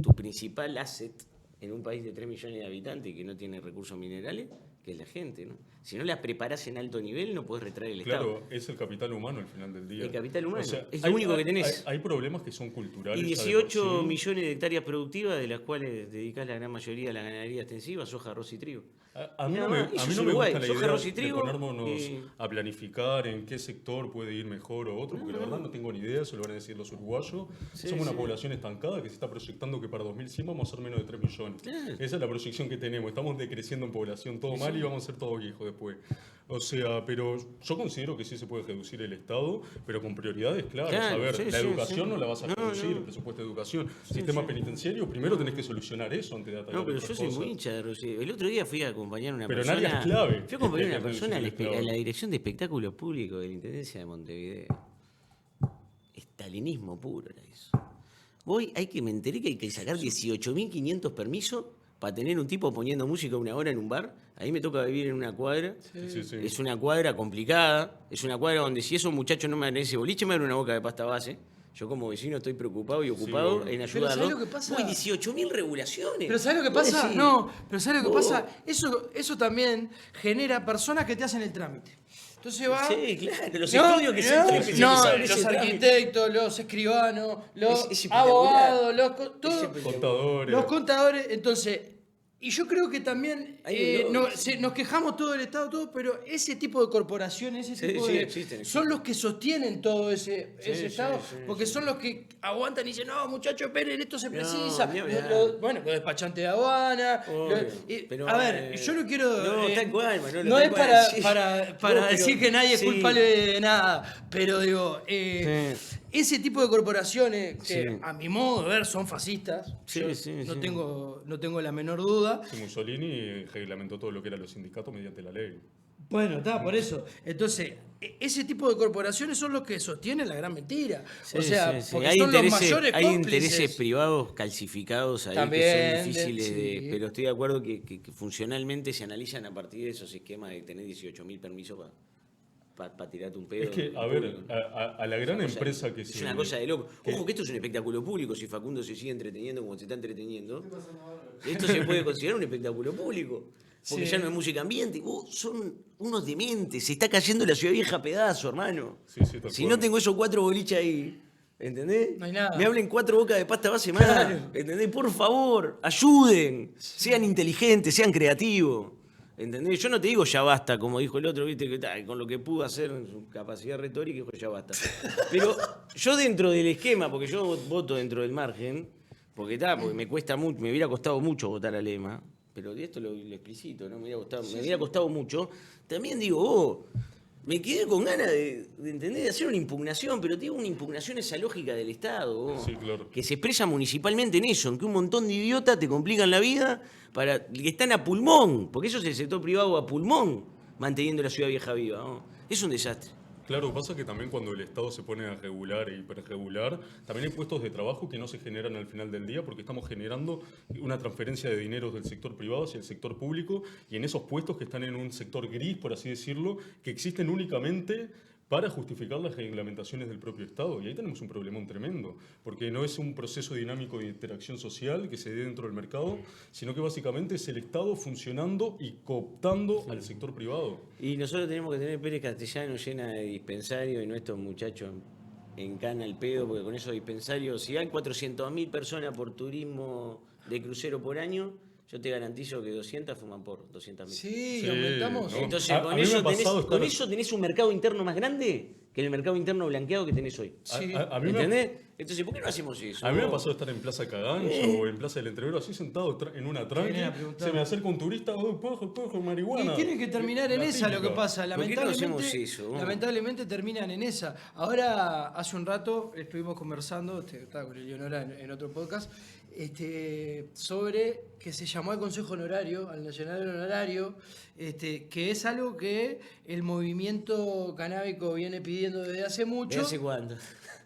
tu principal asset en un país de 3 millones de habitantes que no tiene recursos minerales, que es la gente, ¿no? Si no la preparás en alto nivel, no podés retraer el Estado. Claro, es el capital humano al final del día. El capital humano, es lo hay- único que tenés. Hay problemas que son culturales. Y ya de por 18 sí. millones de hectáreas productivas, de las cuales dedicás la gran mayoría a la ganadería extensiva, soja, arroz y trigo. A mí Nada no me, más, a eso mí es no me Uruguay, gusta la soja, idea arroz y de trigo, ponernos y- a planificar en qué sector puede ir mejor o otro, porque la verdad no tengo ni idea, eso lo van a decir los uruguayos. Sí, Somos una sí. población estancada que se está proyectando que para 2100 vamos a ser menos de 3 millones. Claro. Esa es la proyección que tenemos, estamos decreciendo en población, todo mal y vamos a ser todos viejos después. O sea, pero yo considero que sí se puede reducir el Estado, pero con prioridades claras. Claro, a ver, sí, la sí, educación sí. no la vas a No, reducir, no. el presupuesto de educación. Sistema penitenciario, primero tenés que solucionar eso antes de atacar No, pero otras yo soy muy cosas. hincha de Rossi. El otro día fui a acompañar a una Pero en persona. áreas clave. Fui a acompañar a una Es persona a la, clave. a la Dirección de Espectáculos Públicos de la Intendencia de Montevideo. Estalinismo puro era eso. Me enteré que hay que sacar 18.500 permisos para tener un tipo poniendo música 1 hora en un bar. Ahí me toca vivir en una cuadra. Sí, sí. Es una cuadra complicada. Es una cuadra donde si esos muchachos no me dan ese boliche, me dan una boca de pasta base. Yo como vecino estoy preocupado y ocupado obvio. en Pero ayudarlo. ¿sabés lo que pasa? Uy, 18.000 regulaciones. Pero ¿sabes lo que Vos pasa? decís, No, pero ¿sabes lo que vos- pasa? Eso también genera personas que te hacen el trámite. Entonces va... Sí, claro, los No, estudios que se no, especializaron en los ese trámite. arquitectos, los escribanos, los Es espectacular. abogados, todo, espectacular. Contadores. los contadores. Entonces, y yo creo que también Hay un lobby. nos quejamos todo del Estado, todo, pero ese tipo de corporaciones, ese Sí, tipo sí, de... existen. son los que sostienen todo ese Sí, Estado, sí, porque son los que aguantan y dicen, no, muchachos, esperen, esto se No, precisa. ni hablar. Bueno, los despachantes de aduana. Obvio, Pero, a ver, yo no quiero... No, tal cual, Manolo, no tal es cual, para, sí. para No, decir pero- que nadie es sí. culpable de nada, pero digo, ese tipo de corporaciones que Sí. a mi modo de ver son fascistas, Sí, yo sí, no, sí. no tengo la menor duda. Sí, Mussolini reglamentó todo lo que eran los sindicatos mediante la ley. Bueno, está, por eso. Entonces, ese tipo de corporaciones son los que sostienen la gran mentira. Sí, o sea, sí, sí. porque Hay son los intereses, mayores hay cómplices. intereses privados calcificados ahí También, que son difíciles sí. de... Pero estoy de acuerdo que funcionalmente se analizan a partir de esos esquemas de tener 18.000 permisos para tirarte un pedo. Es que, a ver, a la gran empresa que es se... una cosa de loco. Ojo que esto es un espectáculo público. Si Facundo se sigue entreteniendo como se está entreteniendo, esto se puede considerar un espectáculo público. Porque Sí. ya no es música ambiente. Son unos dementes. Se está cayendo la ciudad vieja a pedazo, hermano. Sí, tal Si cual. no tengo esos 4 boliches ahí, ¿entendés? No hay nada. Me hablen 4 bocas de pasta base más. Claro. ¿Entendés? Por favor, ayuden. Sean inteligentes, sean creativos. ¿Entendés? Yo no te digo ya basta, como dijo el otro, viste, que con lo que pudo hacer en su capacidad retórica, dijo ya basta. Pero yo dentro del esquema, porque yo voto dentro del margen, porque me cuesta mucho, me hubiera costado mucho votar a Lema, pero de esto lo explicito, ¿no? Me hubiera costado mucho. También digo, me quedé con ganas de entender, de hacer una impugnación, pero digo, una impugnación esa lógica del Estado, Sí, claro. que se expresa municipalmente en eso, en que un montón de idiotas te complican la vida que están a pulmón, porque eso es el sector privado a pulmón, manteniendo la ciudad vieja viva, ¿no? Es un desastre. Claro, pasa que también cuando el Estado se pone a regular e hiperregular, también hay puestos de trabajo que no se generan al final del día porque estamos generando una transferencia de dinero del sector privado hacia el sector público y en esos puestos que están en un sector gris, por así decirlo, que existen únicamente para justificar las reglamentaciones del propio Estado. Y ahí tenemos un problemón tremendo, porque no es un proceso dinámico de interacción social que se dé dentro del mercado, sino que básicamente es el Estado funcionando y cooptando al sector privado. Y nosotros tenemos que tener Pérez Castellano llena de dispensarios y no estos muchachos en cana al pedo, porque con esos dispensarios, si hay 400.000 personas por turismo de crucero por año, yo te garantizo que 200 fuman por 200.000. Sí, Sí, aumentamos. ¿no? Entonces, A con mí me eso, ha pasado con estar- eso tenés un mercado interno más grande que el mercado interno blanqueado que tenés hoy. Sí. A mí me ha- ¿Entendés? Entonces, ¿por qué no hacemos eso? A mí me pasó estar en Plaza Cagancha o en Plaza del Entrevero, así sentado en una tranqui, Vienen a preguntar. se me acerca un turista, oh, pojo, marihuana. Y tienen que terminar en La esa, lo que típica. pasa. ¿Por qué no Lamentablemente, hacemos eso? lamentablemente terminan en esa. Ahora, hace un rato estuvimos conversando, estaba con Eleonora en otro podcast, sobre que se llamó al Consejo Honorario, al Nacional Honorario, que es algo que el movimiento canábico viene pidiendo desde hace mucho. ¿De hace cuánto?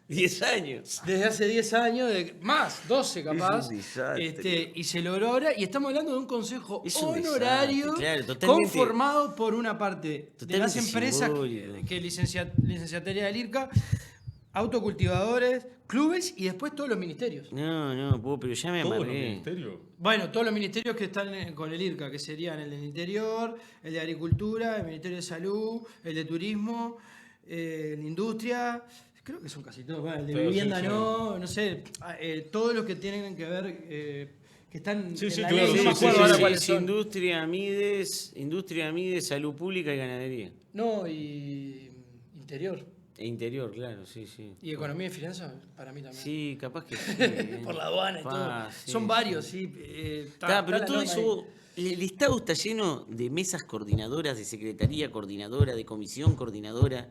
10 años. Desde hace 10 años, más, 12 capaz. Es un desastre. Y se logró ahora. Y estamos hablando de un consejo Es un honorario desastre, claro, totalmente- conformado por una parte de las totalmente empresas simbólico. que licenciataria del IRCA, autocultivadores, clubes y después todos los ministerios. No, pero ya me Todos los amargué. ministerios. Bueno, todos los ministerios que están con el IRCA, que serían el del Interior, el de Agricultura, el Ministerio de Salud, el de Turismo, el de Industria, creo que son casi todos, bueno, el de Claro, Vivienda sí, sí. no sé, todos los que tienen que ver, que están Sí, sí, en la claro, ley, no sí, me sí, acuerdo ahora sí, cuáles es son. Industria, Mides, Salud Pública y Ganadería. No, y Interior. E Interior, claro, sí. Y Economía y Finanzas, para mí también. Sí, capaz que sí. Por la aduana y todo. Sí, Son sí. varios, sí. Pero está todo la eso, norma el Estado está lleno de mesas coordinadoras, de secretaría coordinadora, de comisión coordinadora.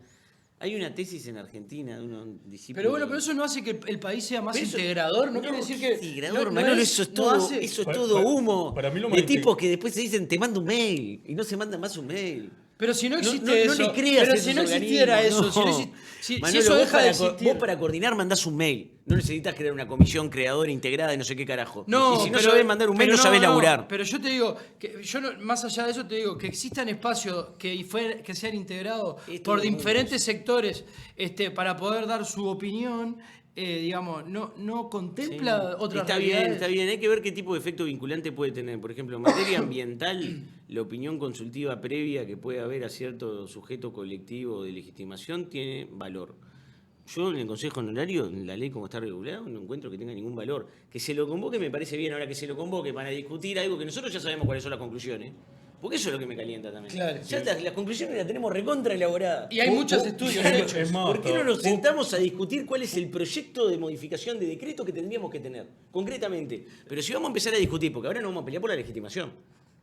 Hay una tesis en Argentina de un discípulo. Pero bueno, pero eso no hace que el país sea más Pero eso- integrador, no quiere decir que... Integrador, no Manolo, es- eso es no todo, hace- eso es Para- todo para- humo. para mí lo de más tipos que después se dicen, te mando un mail, y no se manda más un mail. Pero si no existe no eso, le creas pero a si esos no existiera organismos, eso, no. si Manolo, eso vos deja de para existir... Vos para coordinar mandás un mail. No necesitas crear una comisión creadora integrada de no sé qué carajo. No, y si no pero- sabés mandar un mail, pero no sabés no, laburar. Pero yo te digo, que yo más allá de eso te digo, que existan espacios que sean integrados Es por todo el mundo. diferentes sectores para poder dar su opinión, digamos, no contempla Sí. otras Está bien, realidades. está bien. Hay que ver qué tipo de efecto vinculante puede tener. Por ejemplo, en materia ambiental, la opinión consultiva previa que puede haber a cierto sujeto colectivo de legitimación tiene valor. Yo en el Consejo Honorario, en la ley como está regulado, no encuentro que tenga ningún valor. Que se lo convoque me parece bien, ahora que se lo convoque para discutir algo que nosotros ya sabemos cuáles son las conclusiones. Porque eso es lo que me calienta también. Claro. Ya está, las conclusiones las tenemos recontra elaboradas. Y hay muchos estudios hechos. Es más, ¿Por qué no nos hasta- sentamos a discutir cuál es el proyecto de modificación de decreto que tendríamos que tener, concretamente? Pero si vamos a empezar a discutir, porque ahora no vamos a pelear por la legitimación.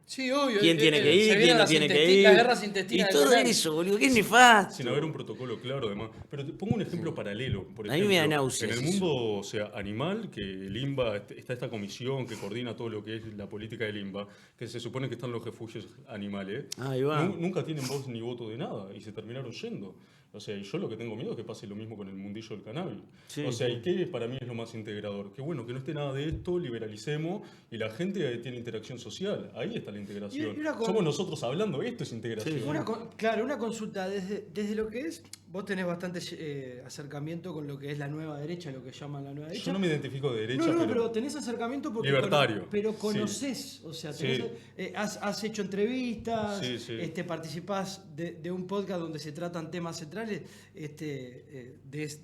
Sí, obvio. ¿Quién tiene que se ir? vienen ¿Quién no las tiene que intesti- ir? Las guerras Y intestinas del todo cannabis. eso, boludo, que es nefasto. Sin haber un protocolo claro, además. Pero te pongo un ejemplo paralelo. Por A mí me da ejemplo, náuseas en el eso. mundo, o sea, animal, que el INBA, está esta comisión que coordina todo lo que es la política del INBA, que se supone que están los refugios animales, Ahí va. nunca tienen voz ni voto de nada y se terminaron yendo. O sea, y yo lo que tengo miedo es que pase lo mismo con el mundillo del cannabis. Sí, o sea, sí. ¿y qué para mí es lo más integrador? Que bueno, que no esté nada de esto, liberalicemos y la gente tiene interacción social. Ahí está la integración. Y una co- Somos nosotros hablando, esto es integración. Sí. Claro, una consulta desde lo que es, vos tenés bastante acercamiento con lo que es la nueva derecha, lo que llaman la nueva derecha. Yo no me identifico de derecha, No, pero... pero tenés acercamiento porque Libertario. pero Sí. conoces, o sea, Sí. has hecho entrevistas, Sí, sí. participás de un podcast donde se tratan temas centrales de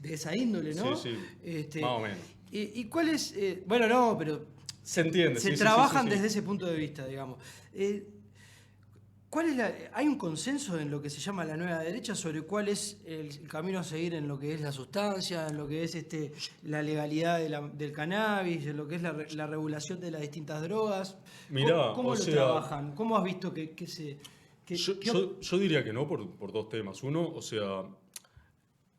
esa índole, ¿no? Sí, sí. Más o menos. ¿Y cuál es? Bueno, no, pero Se entiende. se sí, sí, trabajan sí, sí, sí. desde ese punto de vista, digamos. ¿Hay un consenso en lo que se llama la nueva derecha sobre cuál es el camino a seguir en lo que es la sustancia, en lo que es la legalidad del cannabis, en lo que es la regulación de las distintas drogas? Mirá, ¿Cómo o lo sea, trabajan? ¿Cómo has visto que se...? Yo diría que no por dos temas. Uno, o sea,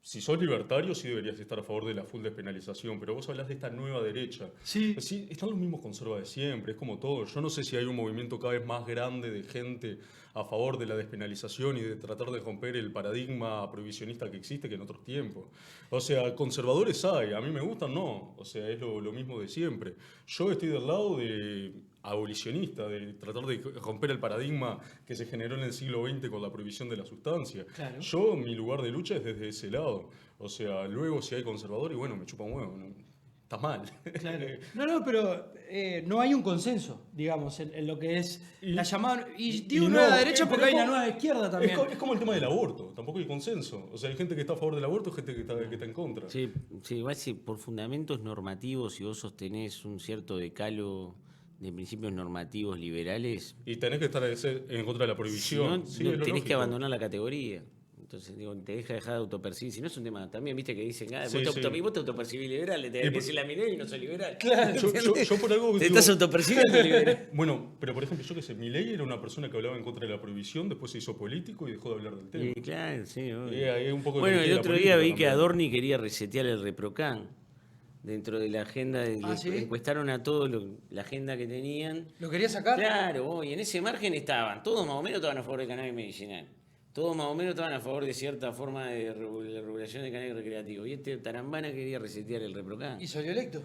si sos libertario sí deberías estar a favor de la full despenalización, pero vos hablas de esta nueva derecha. Sí. Sí, están los mismos conservadores de siempre, es como todo. Yo no sé si hay un movimiento cada vez más grande de gente a favor de la despenalización y de tratar de romper el paradigma prohibicionista que existe que en otros tiempos. O sea, conservadores hay, a mí me gustan, no. O sea, es lo mismo de siempre. Yo estoy del lado de abolicionista, de tratar de romper el paradigma que se generó en el siglo XX con la prohibición de la sustancia. Claro. Yo, mi lugar de lucha es desde ese lado. O sea, luego si hay conservadores, bueno, me chupa un huevo, ¿no? Está mal. Claro. No, pero no hay un consenso, digamos, en lo que es la llamada... Y digo no, nueva derecha porque pero hay es una como- nueva izquierda también. Es como el tema del aborto, tampoco hay consenso. O sea, hay gente que está a favor del aborto, gente que está en contra. Sí, sí, igual si por fundamentos normativos, si vos sostenés un cierto decálogo de principios normativos liberales, Y tenés que estar en contra de la si prohibición. no, Sí, no es lo tenés que lógico. abandonar la categoría. Entonces, digo, te dejar de autopercibir. Si no es un tema, también viste que dicen, Sí, sí. vos te autopercibís liberal, te Y que por- si la miré y no soy liberal. Claro. Yo por algo Te digo- estás autopercibiendo liberal. Bueno, pero por ejemplo, yo que sé, Milei era una persona que hablaba en contra de la prohibición, después se hizo político y dejó de hablar del tema. Sí, claro, sí. obvio. Es un poco lo Bueno, que el tiene la otro día política vi que también. Adorni quería resetear el ReproCan. Dentro de la agenda, ¿Sí? encuestaron a todos la agenda que tenían. ¿Lo quería sacar? Claro, y en ese margen estaban, todos más o menos estaban a favor del cannabis medicinal. Todos más o menos estaban a favor de cierta forma de la regulación del cannabis recreativo. Y este Tarambana quería resetear el ReproCan. ¿Y salió electo?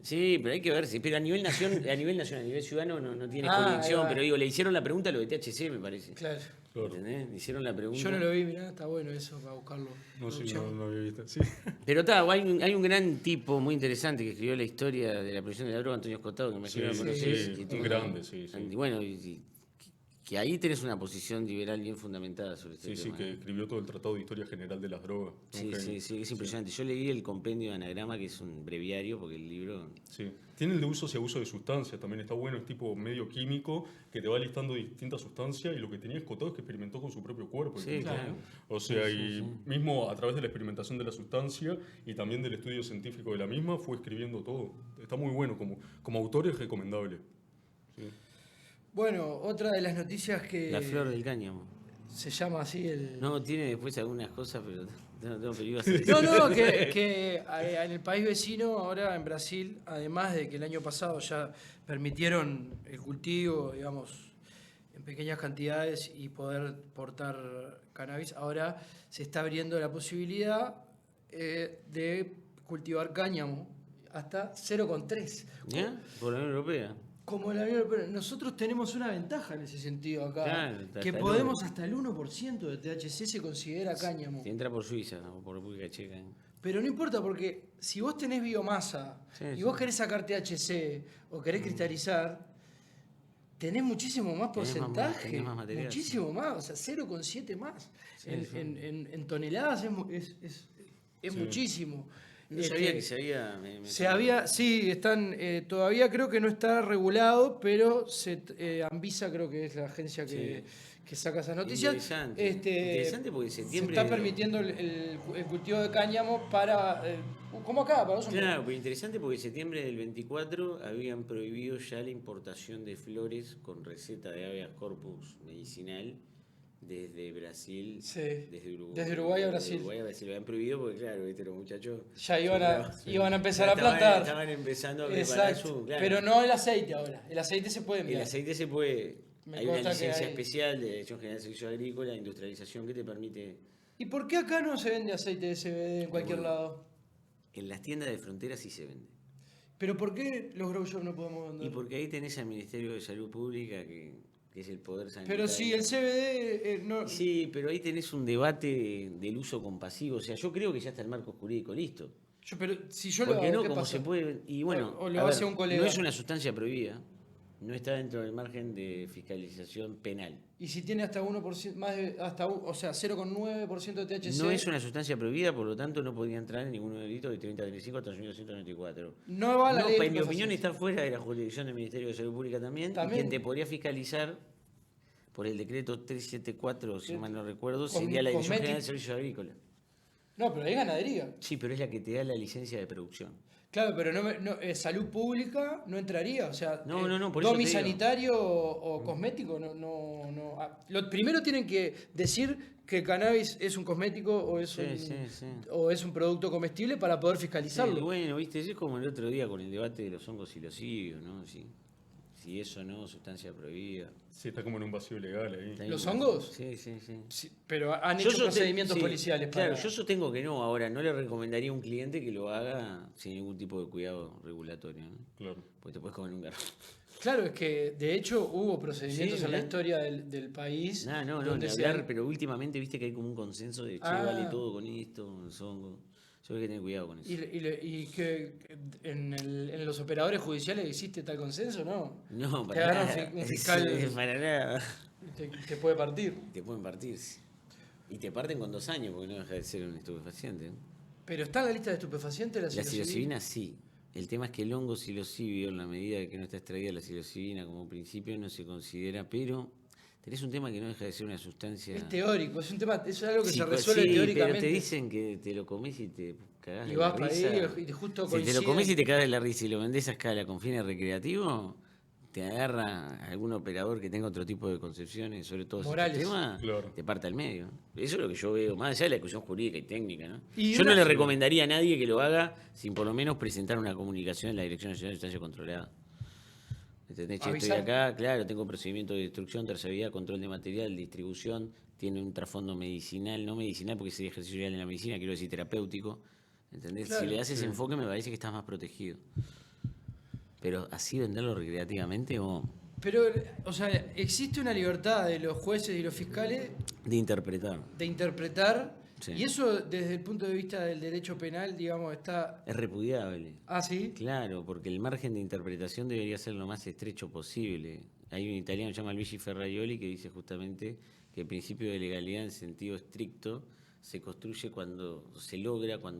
Sí, pero hay que ver, pero a nivel nacional, a nivel ciudadano no tiene Ah, jurisdicción, ahí va. pero digo, le hicieron la pregunta a lo de THC, me parece. Claro. Claro. ¿Entendés? Le hicieron la pregunta. Yo no lo vi, mirá, está bueno eso para buscarlo. No, sí, Producción. no había visto. Sí. Pero hay un gran tipo muy interesante que escribió la historia de la prohibición de la droga, Antonio Escotado, que me imagino Sí, lo sí, conocés, sí, que un tiene- grande, sí, sí. y bueno, que ahí tenés una posición liberal bien fundamentada sobre este Sí, sí, tema. que escribió todo el Tratado de Historia General de las Drogas. Un Sí, genio. sí, sí, es impresionante. Yo leí el compendio de anagrama, que es un breviario, porque el libro... Sí. Tiene el de usos y abusos de sustancias, también está bueno, es tipo medio químico, que te va listando distintas sustancias y lo que tenía Escotado es que experimentó con su propio cuerpo. Sí, claro. O sea, Sí, sí, y sí. mismo a través de la experimentación de la sustancia y también del estudio científico de la misma, fue escribiendo todo. Está muy bueno, como autor es recomendable. Sí. Bueno, otra de las noticias que La flor del cáñamo. se llama así el... No, tiene después algunas cosas, pero pero iba a ser- No, que en el país vecino, ahora en Brasil, además de que el año pasado ya permitieron el cultivo, digamos, en pequeñas cantidades y poder portar cannabis, ahora se está abriendo la posibilidad de cultivar cáñamo hasta 0,3. ¿Ya? Por la Unión Europea. Como la Unión Europea, nosotros tenemos una ventaja en ese sentido acá, Claro, hasta que el podemos hasta el 1% de THC se considera cáñamo. Si entra por Suiza o por República Checa. Pero no importa porque si vos tenés biomasa Sí, y sí. vos querés sacar THC o querés cristalizar, tenés muchísimo más Tenés más- porcentaje, tenés más material, muchísimo más, o sea, 0,7 más. Sí, en, sí. en toneladas es muchísimo. No sabía que se había... Sí, están, todavía creo que no está regulado, pero Anvisa creo que es la agencia que saca esas noticias. Interesante. Interesante porque Se septiembre... está permitiendo el cultivo de cáñamo para, como acá, para nosotros. Claro, pero interesante porque en septiembre del 24 habían prohibido ya la importación de flores con receta de habeas corpus medicinal desde Brasil, desde Uruguay a Brasil. Uruguay a Brasil lo habían prohibido porque, claro, ¿viste? Los muchachos ya iban a empezar a plantar. Estaban empezando a preparar claro. Pero no el aceite ahora. El aceite se puede enviar. El aceite se puede. Hay una licencia especial de la Dirección General de Servicios Agrícolas de Industrialización que te permite. ¿Y por qué acá no se vende aceite de CBD en cualquier lado? En las tiendas de frontera sí se vende. ¿Pero por qué los grow shops no podemos vender? Y porque ahí tenés al Ministerio de Salud Pública que es el poder sanitario. Pero si el CBD no... Sí, pero ahí tenés un debate del uso compasivo. O sea, yo creo que ya está el marco jurídico listo. Pero si yo porque lo hago, no, ¿qué como pasa? se puede... Y bueno, o lo hace un colega. No es una sustancia prohibida. No está dentro del margen de fiscalización penal. ¿Y si tiene hasta 1%, más de, o sea, 0,9% de THC? No es una sustancia prohibida, por lo tanto no podría entrar en ningún delito de 3035 hasta 2294. No va la ley. En mi opinión está fuera de la jurisdicción del Ministerio de Salud Pública también. Y quien te podría fiscalizar por el decreto 374, si mal no recuerdo, sería la Dirección General de Servicios Agrícolas. No, pero hay ganadería. Sí, pero es la que te da la licencia de producción. Claro, pero salud pública no entraría, o sea, por eso domi sanitario o cosmético, Lo primero tienen que decir que el cannabis es un cosmético o es un producto comestible para poder fiscalizarlo. Sí, bueno, viste, es como el otro día con el debate de los hongos silocibios, ¿no? Si eso no, sustancia prohibida. Sí, está como en un vacío legal ahí. ¿Los hongos? Sí. Pero han hecho procedimientos policiales para... Claro, yo sostengo que no. Ahora, no le recomendaría a un cliente que lo haga sin ningún tipo de cuidado regulatorio, ¿no? Claro. Porque te puedes comer un garro. Claro, es que de hecho hubo procedimientos en la historia del país. No, ni hablar, pero últimamente viste que hay como un consenso de, vale todo con esto, los hongos. Yo hay que tener cuidado con eso. ¿Y que en los operadores judiciales existe tal consenso, no? No, para nada. Un fiscal para nada. Te puede partir. Te pueden partir, sí. Y te parten con 2 años porque no deja de ser un estupefaciente. ¿Pero está en la lista de estupefacientes la psilocibina? Sí. El tema es que el hongo psilocibio, en la medida de que no está extraída la psilocibina como principio, no se considera, pero tenés un tema que no deja de ser una sustancia... Es teórico, es algo que se resuelve teóricamente. Pero te dicen que te lo comes y te cagás de la risa. Y vas para ahí y justo si te lo comes y te cagas de la risa y lo vendés a escala con fines recreativos, te agarra algún operador que tenga otro tipo de concepciones sobre todo ese tema, te parte al medio. Eso es lo que yo veo, más allá de la discusión jurídica y técnica, ¿no? Yo no le recomendaría a nadie que lo haga sin por lo menos presentar una comunicación en la Dirección Nacional de Sustancias Controladas. ¿Entendés? Estoy acá, claro, tengo procedimiento de destrucción, trazabilidad, control de material, distribución, tiene un trasfondo medicinal, no medicinal porque es el ejercicio real en la medicina, quiero decir terapéutico. ¿Entendés? Claro, si le das ese enfoque me parece que estás más protegido. Pero así venderlo recreativamente o... Pero, o sea, existe una libertad de los jueces y los fiscales... De interpretar. Sí. Y eso, desde el punto de vista del derecho penal, digamos, está... Es repudiable. ¿Ah, sí? Claro, porque el margen de interpretación debería ser lo más estrecho posible. Hay un italiano que se llama Luigi Ferraioli que dice justamente que el principio de legalidad en sentido estricto se construye cuando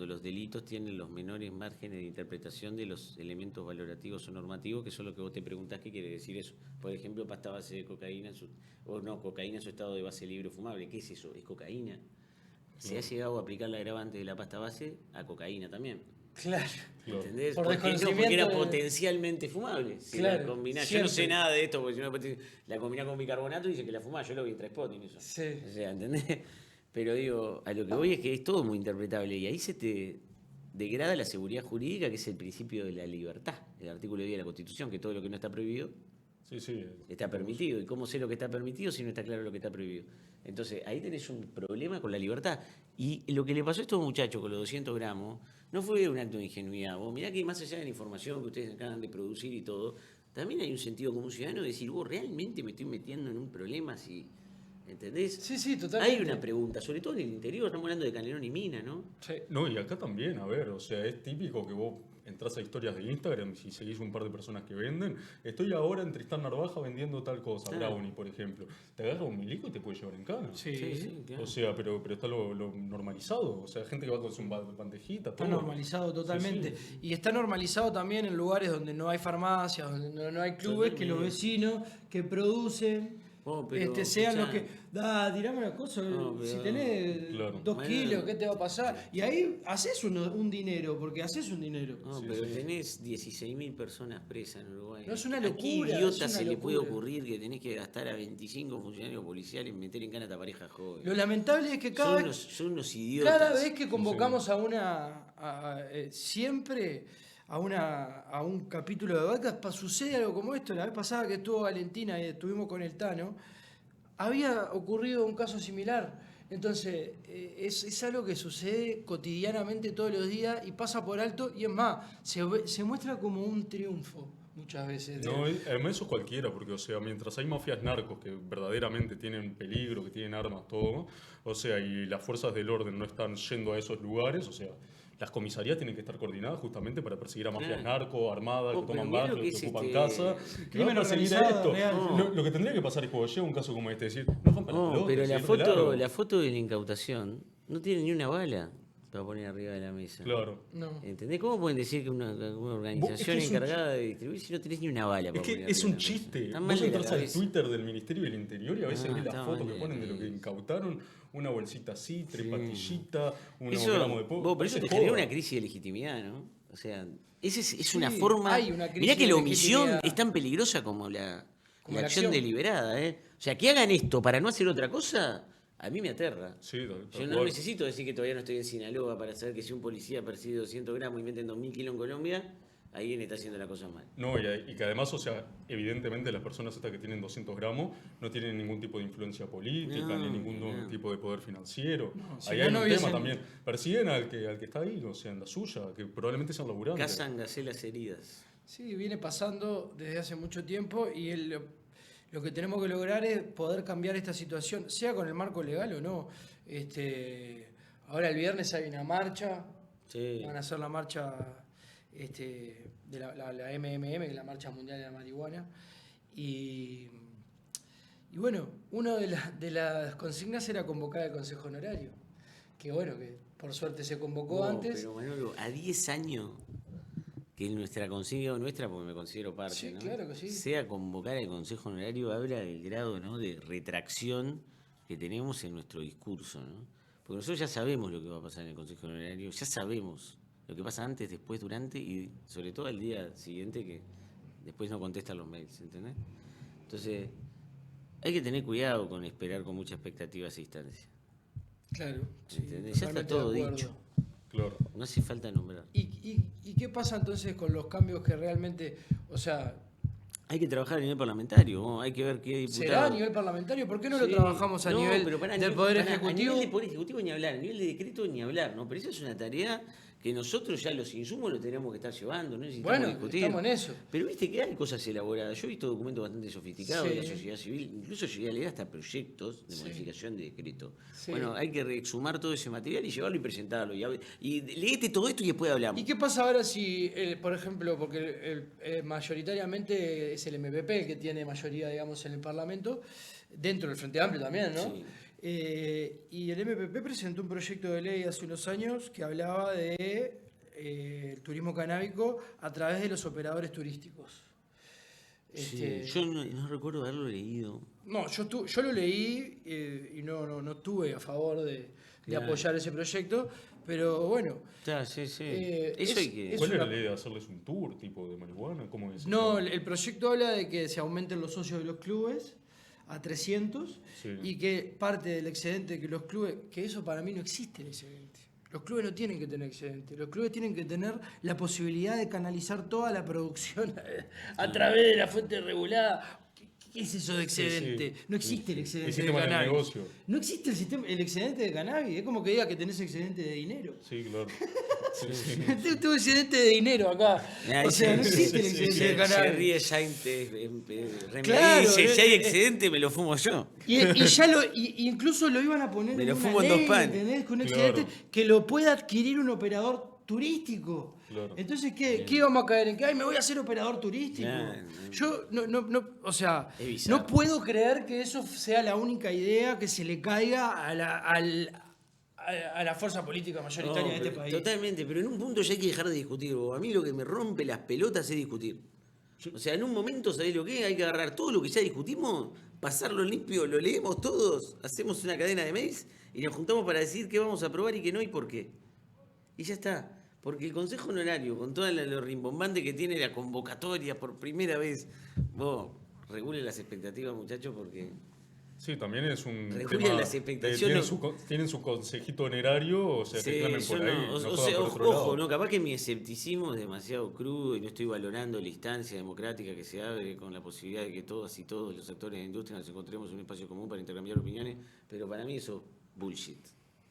los delitos tienen los menores márgenes de interpretación de los elementos valorativos o normativos, que son lo que vos te preguntás qué quiere decir eso. Por ejemplo, pasta base de cocaína, cocaína en su estado de base libre o fumable. ¿Qué es eso? ¿Es cocaína? Se ha llegado a aplicar la agravante de la pasta base a cocaína también. Claro. ¿Entendés? Porque era potencialmente fumable. Si la combinás, yo no sé nada de esto, porque si no la combinás con bicarbonato y dice que la fumás. Yo lo vi en Trainspotting eso. Sí. O sea, ¿entendés? Pero digo, a lo que voy es que es todo muy interpretable y ahí se te degrada la seguridad jurídica, que es el principio de la libertad, el artículo 10 de la Constitución, que todo lo que no está prohibido está permitido. ¿Y cómo sé lo que está permitido si no está claro lo que está prohibido? Entonces, ahí tenés un problema con la libertad. Y lo que le pasó a estos muchachos con los 200 gramos no fue un acto de ingenuidad. Vos mirá que más allá de la información que ustedes acaban de producir y todo, también hay un sentido común ciudadano de decir, vos realmente me estoy metiendo en un problema si ¿Entendés? Sí, totalmente. Hay una pregunta, sobre todo en el interior, estamos hablando de Calderón y Mina, ¿no? Sí. No, y acá también, a ver, o sea, es típico que vos entras a historias de Instagram, si seguís un par de personas que venden, estoy ahora en Tristán Narvaja vendiendo tal cosa, Brownie, por ejemplo. Te agarra un milico y te puede llevar en cana. Sí, claro. O sea, pero está lo normalizado, o sea, gente que va con su bandejita, Está todo. normalizado totalmente. Sí. Y está normalizado también en lugares donde no hay farmacias, donde no hay clubes, que los vecinos que producen Pero, sean los escuchá. que, tirame una cosa, No, si pero- tenés Claro. 2 Bueno. kilos, ¿qué te va a pasar? Y ahí haces un dinero, porque haces un dinero. No, pero tenés 16.000 personas presas en Uruguay. No, es una ¿A qué locura, idiota es una se le puede locura. ocurrir que tenés que gastar a 25 funcionarios policiales en meter en cana a esta pareja joven? Lo lamentable es que Son unos idiotas. cada vez que convocamos siempre a un capítulo de vacas, sucede algo como esto. La vez pasada que estuvo Valentina y estuvimos con el Tano, había ocurrido un caso similar. Entonces, es algo que sucede cotidianamente todos los días y pasa por alto, y es más, se muestra como un triunfo muchas veces. No, además eso cualquiera, porque, o sea, mientras hay mafias narcos que verdaderamente tienen peligro, que tienen armas, todo, o sea, y las fuerzas del orden no están yendo a esos lugares, o sea, las comisarías tienen que estar coordinadas justamente para perseguir a mafias narcos, armadas, que pero toman mirá lo barrios, que que es ocupan este- casa. crimen Van a perseguir a organizado, esto. real. Lo que tendría que pasar es cuando llega un caso como este, decir, no rompan las No, pelotas, pero la seguir de largo. foto de la incautación no tiene ni una bala para poner arriba de la mesa. Claro. No. ¿Entendés? ¿Cómo pueden decir que una organización es un encargada de distribuir si no tenés ni una bala Es para que poner es arriba un de la mesa? chiste. Están Vos mal de la entras al cabeza. Twitter del Ministerio del Interior y a veces ves está las mal fotos que de ponen la de lo que cabeza. incautaron, una bolsita así, 3 pastillitas, un Eso, gramo de polvo. pero eso te genera una crisis de legitimidad, ¿no? O sea, es una Sí, forma... hay una crisis Mirá que de la omisión legitimidad. es tan peligrosa como la Como la acción acción. deliberada, ¿eh? O sea, que hagan esto para no hacer otra cosa, a mí me aterra. Sí, tal Yo no cual. necesito decir que todavía no estoy en Sinaloa para saber que si un policía persigue 200 gramos y meten 2.000 kilos en Colombia, alguien está haciendo la cosa mal. No, y que además, o sea, evidentemente las personas estas que tienen 200 gramos no tienen ningún tipo de influencia política, No, ni ningún no. tipo de poder financiero. si Ahí no, hay no un hubiesen- tema también. Persiguen al que está ahí, o sea, en la suya, que probablemente sean laburantes. Cazan gacelas heridas. Sí, viene pasando desde hace mucho tiempo y lo que tenemos que lograr es poder cambiar esta situación, sea con el marco legal o no. Ahora el viernes hay una marcha, Sí. van a hacer la marcha de la MMM, que es la Marcha Mundial de la Marihuana. Y bueno, una de las consignas era convocar al Consejo Honorario, que bueno, que por suerte se convocó No, antes. Pero Manolo, a 10 años que nuestra consigna, nuestra porque me considero parte, Sí, ¿no? claro que sí. sea convocar al Consejo Honorario, habla del grado, ¿no?, de retracción que tenemos en nuestro discurso, ¿no? Porque nosotros ya sabemos lo que va a pasar en el Consejo Honorario, ya sabemos lo que pasa antes, después, durante y sobre todo el día siguiente, que después no contestan los mails, ¿entendés? Entonces, hay que tener cuidado con esperar con mucha expectativa esa instancia. Claro, sí, ¿Entendés? Ya está totalmente todo de acuerdo. dicho. Claro. No hace falta nombrar. ¿Y qué pasa entonces con los cambios que realmente, o sea, Hay que trabajar a nivel parlamentario, ¿no? Hay que ver qué diputado... será a nivel parlamentario? ¿Por qué no lo Sí. trabajamos a No, nivel pero pará, del nivel- Poder pará, Ejecutivo? A nivel de Poder Ejecutivo ni hablar, a nivel de decreto ni hablar, ¿no? Pero eso es una tarea que nosotros ya los insumos los tenemos que estar llevando, no necesitamos Bueno, discutir. estamos en eso. Pero viste que hay cosas elaboradas. Yo he visto documentos bastante sofisticados de la Sí. sociedad civil, incluso llegué a leer hasta proyectos de Sí. modificación de decreto. Sí. Bueno, hay que exhumar todo ese material y llevarlo y presentarlo. Y leete todo esto y después hablamos. ¿Y qué pasa ahora si, por ejemplo, porque mayoritariamente es el MPP el que tiene mayoría, digamos, en el Parlamento, dentro del Frente Amplio también, ¿no? Sí. Y el MPP presentó un proyecto de ley hace unos años que hablaba de el turismo canábico a través de los operadores turísticos. Sí, yo no recuerdo haberlo leído. No, yo lo leí y no estuve a favor de Claro. apoyar ese proyecto, pero bueno. Claro, sí, sí. Es- Eso hay que... es ¿Cuál era una- la idea de hacerles un tour tipo de marihuana? ¿Cómo es? No, el proyecto habla de que se aumenten los socios de los clubes a 300 Sí. y que parte del excedente que los clubes, que eso para mí no existe el excedente. Los clubes no tienen que tener excedente, los clubes tienen que tener la posibilidad de canalizar toda la producción a través de la fuente regulada. ¿Qué es eso de excedente? sí. No existe el El excedente de sistema del cannabis. negocio. No existe el excedente de cannabis, es como que diga que tenés excedente de dinero. Sí, claro. Tuvo excedente de dinero acá. O sea, no existe el excedente de Se cannabis. ríe Sainz, Claro, dice, si hay excedente me lo fumo yo. Y ya incluso lo iban a poner Me en lo una fumo en ley, 2 panes. ¿entendés? Con un Claro. excedente que lo pueda adquirir un operador turístico. Claro. Entonces, ¿qué vamos a caer en que? Ay, me voy a hacer operador turístico. No. Yo no, o sea, Es bizarro. no puedo creer que eso sea la única idea que se le caiga a la fuerza política mayoritaria de este país. Totalmente, pero en un punto ya hay que dejar de discutir. A mí lo que me rompe las pelotas es discutir. O sea, en un momento, ¿sabés lo que es? Hay que agarrar todo lo que ya discutimos, pasarlo limpio, lo leemos todos, hacemos una cadena de mails y nos juntamos para decir qué vamos a aprobar y qué no y por qué. Y ya está. Porque el Consejo Honorario, con todo lo rimbombante que tiene la convocatoria por primera vez, vos regule las expectativas, muchachos, porque... Sí, también es un Recuerden tema las expectaciones. tienen su consejito honerario, o sea, Sí, que clamen yo por no, ahí. o no sea, jodan por otro ojo, lado. no, capaz que mi escepticismo es demasiado crudo y no estoy valorando la instancia democrática que se abre con la posibilidad de que todas y todos los actores de la industria nos encontremos en un espacio común para intercambiar opiniones, pero para mí eso es bullshit.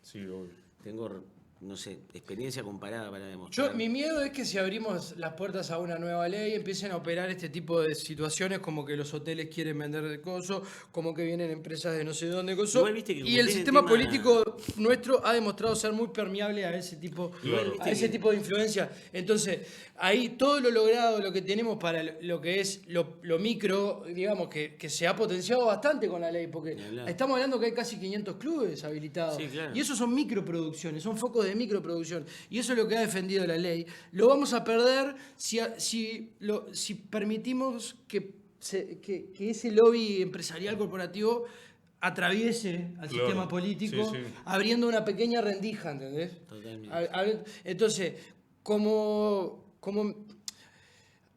Sí, obvio. Tengo, no sé, experiencia comparada para demostrar. Mi miedo es que si abrimos las puertas a una nueva ley empiecen a operar este tipo de situaciones como que los hoteles quieren vender de coso, como que vienen empresas de no sé dónde coso. Igual viste que como Y el tienen sistema tema- político nuestro ha demostrado ser muy permeable a ese tipo, Igual viste a ese que- tipo de influencia. Entonces, ahí todo lo logrado, lo que tenemos para lo que es lo micro, digamos, que se ha potenciado bastante con la ley, porque Ni hablar. estamos hablando que hay casi 500 clubes habilitados. Sí, claro. Y esos son microproducciones, son focos de microproducción. Y eso es lo que ha defendido la ley. Lo vamos a perder si permitimos que ese lobby empresarial corporativo atraviese al Claro, sistema político, sí, sí. abriendo una pequeña rendija, ¿entendés? Totalmente. Entonces, como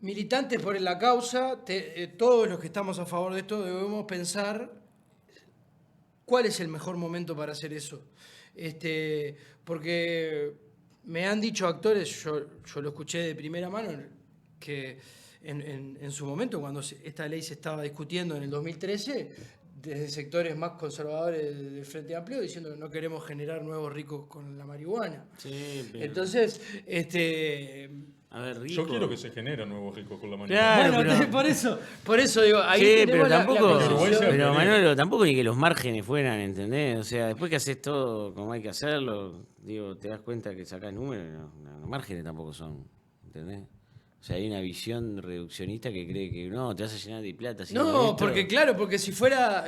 militantes por la causa, todos los que estamos a favor de esto debemos pensar cuál es el mejor momento para hacer eso. Porque me han dicho actores, yo lo escuché de primera mano, que en su momento, cuando esta ley se estaba discutiendo en el 2013, desde sectores más conservadores del Frente Amplio, diciendo que no queremos generar nuevos ricos con la marihuana. Sí, pero- Entonces, a ver, rico. Yo quiero que se generen nuevos ricos con la manera. Claro, bueno, pero- por eso digo, ahí Sí, tenemos pero la tampoco, concepción. concepción. pero Manolo, tampoco ni que los márgenes fueran, ¿entendés? O sea, después que haces todo como hay que hacerlo, digo, te das cuenta que sacás números, los márgenes tampoco son, ¿entendés? O sea, hay una visión reduccionista que cree que no, te vas a llenar de plata. haciendo No, esto. porque si fuera...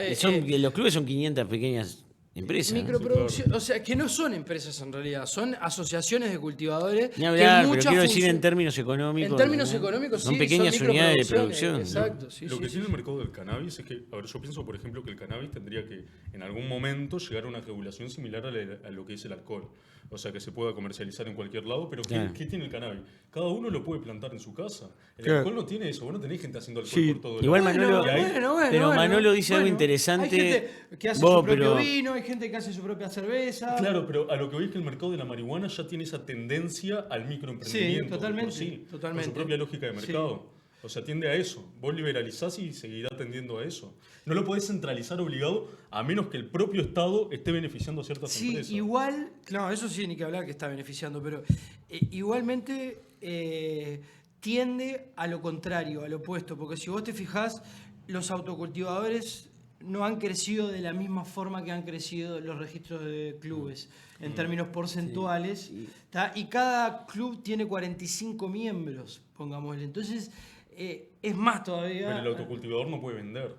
Los clubes son 500 pequeñas empresas. ¿no? microproducción, o sea, que no son empresas en realidad, son asociaciones de cultivadores. Ni que hablar, pero muchas quiero decir en funcio- términos económicos. En términos ¿no? económicos, son sí, pequeñas son unidades de microproducciones, producción. ¿no? Exacto, sí, Lo sí, que sí. tiene el mercado del cannabis es que, a ver, yo pienso, por ejemplo, que el cannabis tendría que en algún momento llegar a una regulación similar a lo que es el alcohol. O sea, que se pueda comercializar en cualquier lado, pero Claro. ¿qué tiene el cannabis? Cada uno lo puede plantar en su casa. El Claro. alcohol no tiene eso, vos no tenés gente haciendo alcohol Sí, por todo igual lado. Manolo- Y ahí- pero Manolo dice algo interesante. Hay gente que hace Vos, su propio pero- vino, hay gente que hace su propia cerveza. Claro, pero a lo que voy es que el mercado de la marihuana ya tiene esa tendencia al microemprendimiento. Sí, totalmente, por sí, totalmente. Con su propia lógica de Sí. mercado. O sea, tiende a eso. Vos liberalizás y seguirá tendiendo a eso. No lo podés centralizar obligado a menos que el propio Estado esté beneficiando a ciertas Sí, empresas. igual, no, eso sí, ni que hablar que está beneficiando, pero igualmente tiende a lo contrario, al opuesto, porque si vos te fijás, los autocultivadores no han crecido de la misma forma que han crecido los registros de clubes, en términos porcentuales, ¿tá? Y cada club tiene 45 miembros, pongámosle. Entonces, es más todavía. Pero el autocultivador no puede vender.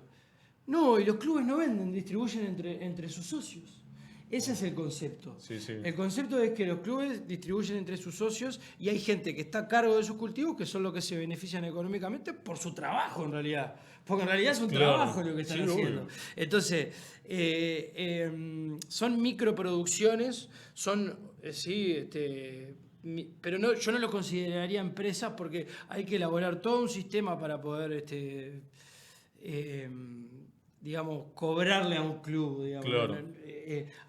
No, y los clubes no venden, distribuyen entre sus socios. Ese es el concepto. Sí, sí. El concepto es que los clubes distribuyen entre sus socios y hay gente que está a cargo de sus cultivos que son los que se benefician económicamente por su trabajo en realidad. Porque en realidad es un Claro. trabajo lo que están Sí, haciendo. obvio. Entonces, son microproducciones, son, pero no, yo no lo consideraría empresas porque hay que elaborar todo un sistema para poder, digamos, cobrarle a un club. Digamos. Claro.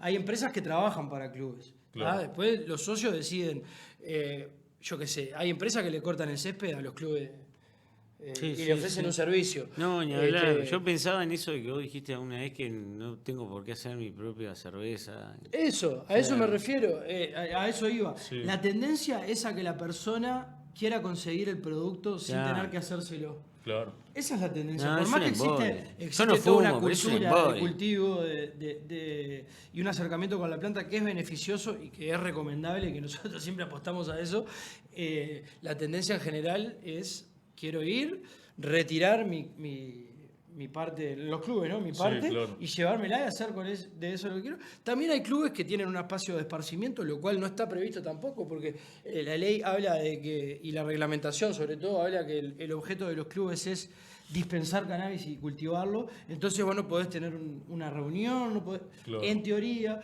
Hay empresas que trabajan para clubes. Claro. Después los socios deciden, yo qué sé, hay empresas que le cortan el césped a los clubes Sí, y sí, le ofrecen sí. un servicio. No, ni hablar. Este, Yo pensaba en eso de que vos dijiste alguna vez que no tengo por qué hacer mi propia cerveza. Eso, a O eso sea, me refiero, a eso iba. Sí. La tendencia es a que la persona quiera conseguir el producto sin Claro. tener que hacérselo. Claro. Esa es la tendencia. No, Por es más un que existe, embole. existe Yo no toda una fumo, pero es un cultura de embole. cultivo y un acercamiento con la planta que es beneficioso y que es recomendable, y que nosotros siempre apostamos a eso, la tendencia en general es quiero ir, retirar mi parte, los clubes, ¿no? Mi Sí, parte, claro. y llevármela y hacer de eso lo que quiero. También hay clubes que tienen un espacio de esparcimiento, lo cual no está previsto tampoco, porque la ley habla de que, y la reglamentación sobre todo, habla que el objeto de los clubes es dispensar cannabis y cultivarlo. Entonces vos no podés tener una reunión, no podés, Claro. en teoría,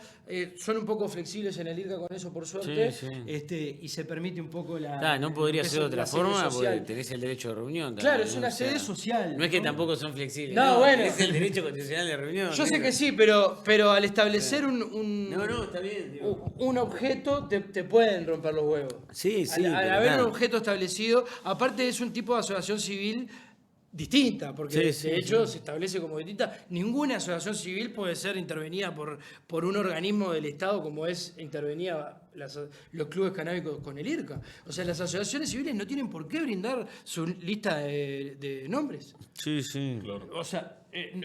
son un poco flexibles en el IRCA con eso, por suerte, Sí, sí. y se permite un poco la... Claro, no podría lo que ser es de otra la sede forma porque social. tenés el derecho de reunión. Claro, también, es ¿no? una O sea, sede social, No es que ¿no? tampoco son flexibles. No, bueno. Es el derecho constitucional de reunión. Yo sé ¿no? que sí, pero al establecer un, No, está bien. Digo. un objeto te pueden romper los huevos. Sí, sí. Al pero haber nada. un objeto establecido, aparte es un tipo de asociación civil distinta, porque Sí, de sí, hecho sí. se establece como distinta. Ninguna asociación civil puede ser intervenida por un organismo del Estado como es intervenida los clubes canábicos con el IRCA. O sea, las asociaciones civiles no tienen por qué brindar su lista de nombres. Sí, sí. Claro. O sea,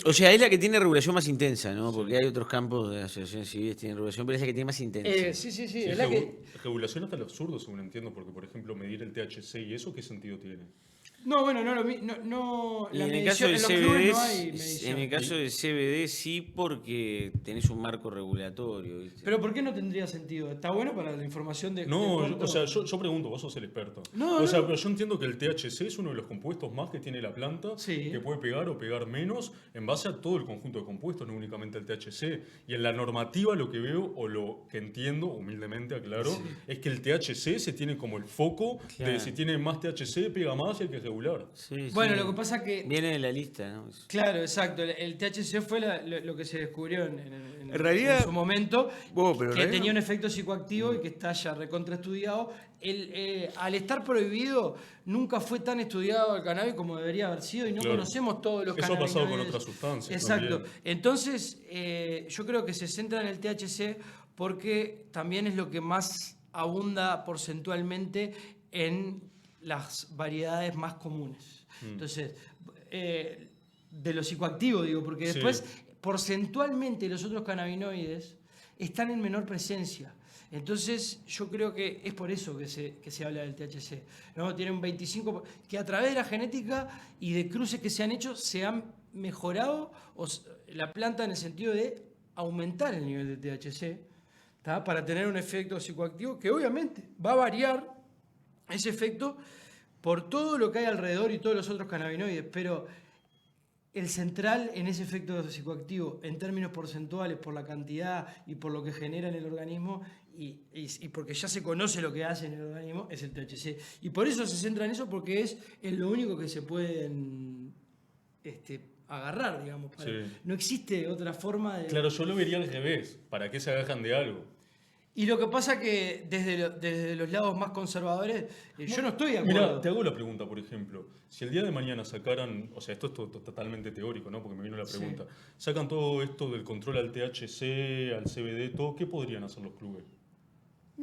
O sea, es la que tiene regulación más intensa, ¿no? Porque hay otros campos de asociaciones civiles que tienen regulación, pero es la que tiene más intensa. sí, sí, Sí, es la que... regulación hasta el absurdo, según entiendo, porque, por ejemplo, medir el THC y eso, ¿qué sentido tiene? No, bueno, no, Y la en el medición, caso del en los clubes CBD, no hay medición. en el caso del CBD sí, porque tenés un marco regulatorio, ¿viste? Pero ¿por qué no tendría sentido? ¿Está bueno para la información de No, cuánto- o sea, yo pregunto, vos sos el experto. No, o sea, no. pero yo entiendo que el THC es uno de los compuestos más que tiene la planta, Sí. que puede pegar o pegar menos en base a todo el conjunto de compuestos, no únicamente el THC. Y en la normativa lo que veo, o lo que entiendo, humildemente aclaro, es que el THC se tiene como el foco Claro. de si tiene más THC, pega más y hay que regular. Sí, Bueno, sí. lo que pasa que... Viene de la lista, ¿no? Claro, exacto. El THC fue lo que se descubrió en realidad- en su momento, Bueno, pero en que realidad- tenía un efecto psicoactivo y que está ya recontraestudiado. Al estar prohibido, nunca fue tan estudiado el cannabis como debería haber sido y no Claro. conocemos todos los Eso ha pasado con cannabinoides. otras sustancias Exacto. también. Entonces, yo creo que se centra en el THC porque también es lo que más abunda porcentualmente en las variedades más comunes. Entonces, de lo psicoactivo, digo, porque Sí. después, porcentualmente, los otros cannabinoides están en menor presencia. Entonces, yo creo que es por eso que se habla del THC. ¿No? Tiene un 25%, que a través de la genética y de cruces que se han hecho, se han mejorado la planta en el sentido de aumentar el nivel de THC, ¿tá? Para tener un efecto psicoactivo que obviamente va a variar ese efecto por todo lo que hay alrededor y todos los otros cannabinoides, pero el central en ese efecto psicoactivo, en términos porcentuales, por la cantidad y por lo que genera en el organismo, y porque ya se conoce lo que hace en el organismo, es el THC. Y por eso se centra en eso, porque es lo único que se pueden agarrar, digamos. Sí. No existe otra forma de... Claro, yo lo vería al revés. ¿Para qué se agajan de algo? Y lo que pasa que desde los lados más conservadores, yo no estoy de acuerdo. Mira, te hago la pregunta, por ejemplo. Si el día de mañana sacaran, o sea, esto es totalmente teórico, ¿no? Porque me vino la pregunta. Sacan todo esto del control al THC, al CBD, todo, ¿qué podrían hacer los clubes?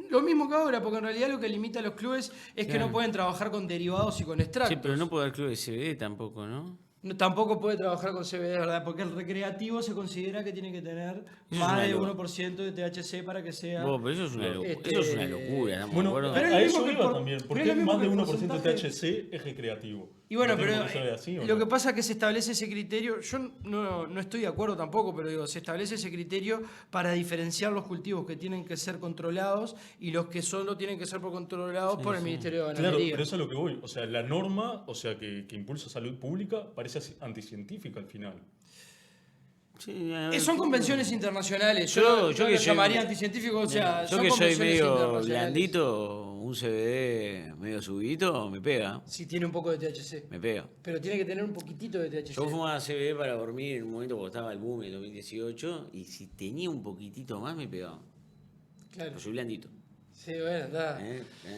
Lo mismo que ahora, porque en realidad lo que limita a los clubes es que Claro. no pueden trabajar con derivados y con extractos. Sí, pero no puede haber club de CBD tampoco, ¿no? Tampoco puede trabajar con CBD, ¿verdad? Porque el recreativo se considera que tiene que tener es más una de locura. 1% de THC para que sea... Vos, pero eso es una, eso es una locura, ¿no? Me Bueno, acuerdo. pero es a lo eso mismo que iba por- también. pero ¿Por es qué lo mismo más que de el 1% de porcentaje- THC es recreativo? Y bueno, ¿No tiene pero por qué ser así, o lo no? que pasa es que se establece ese criterio, yo no estoy de acuerdo tampoco, pero digo, se establece ese criterio para diferenciar los cultivos que tienen que ser controlados y los que solo tienen que ser controlados por el Ministerio de Claro, Ganadería. pero eso es a lo que voy. O sea, la norma, o sea, que impulsa salud pública, parece anticientífica al final. Sí, a ver, Son convenciones internacionales, yo, Yo no que lo soy- llamaría anticientífico, o sea, yo son que soy convenciones medio internacionales. blandito, un CBD medio subidito, me pega. Si tiene un poco de THC, Me pega. pero tiene que tener un poquitito de THC. Yo fumaba CBD para dormir en un momento cuando estaba el boom en 2018 y si tenía un poquitito más me pegaba. Claro. Yo soy blandito. Sí, bueno, está.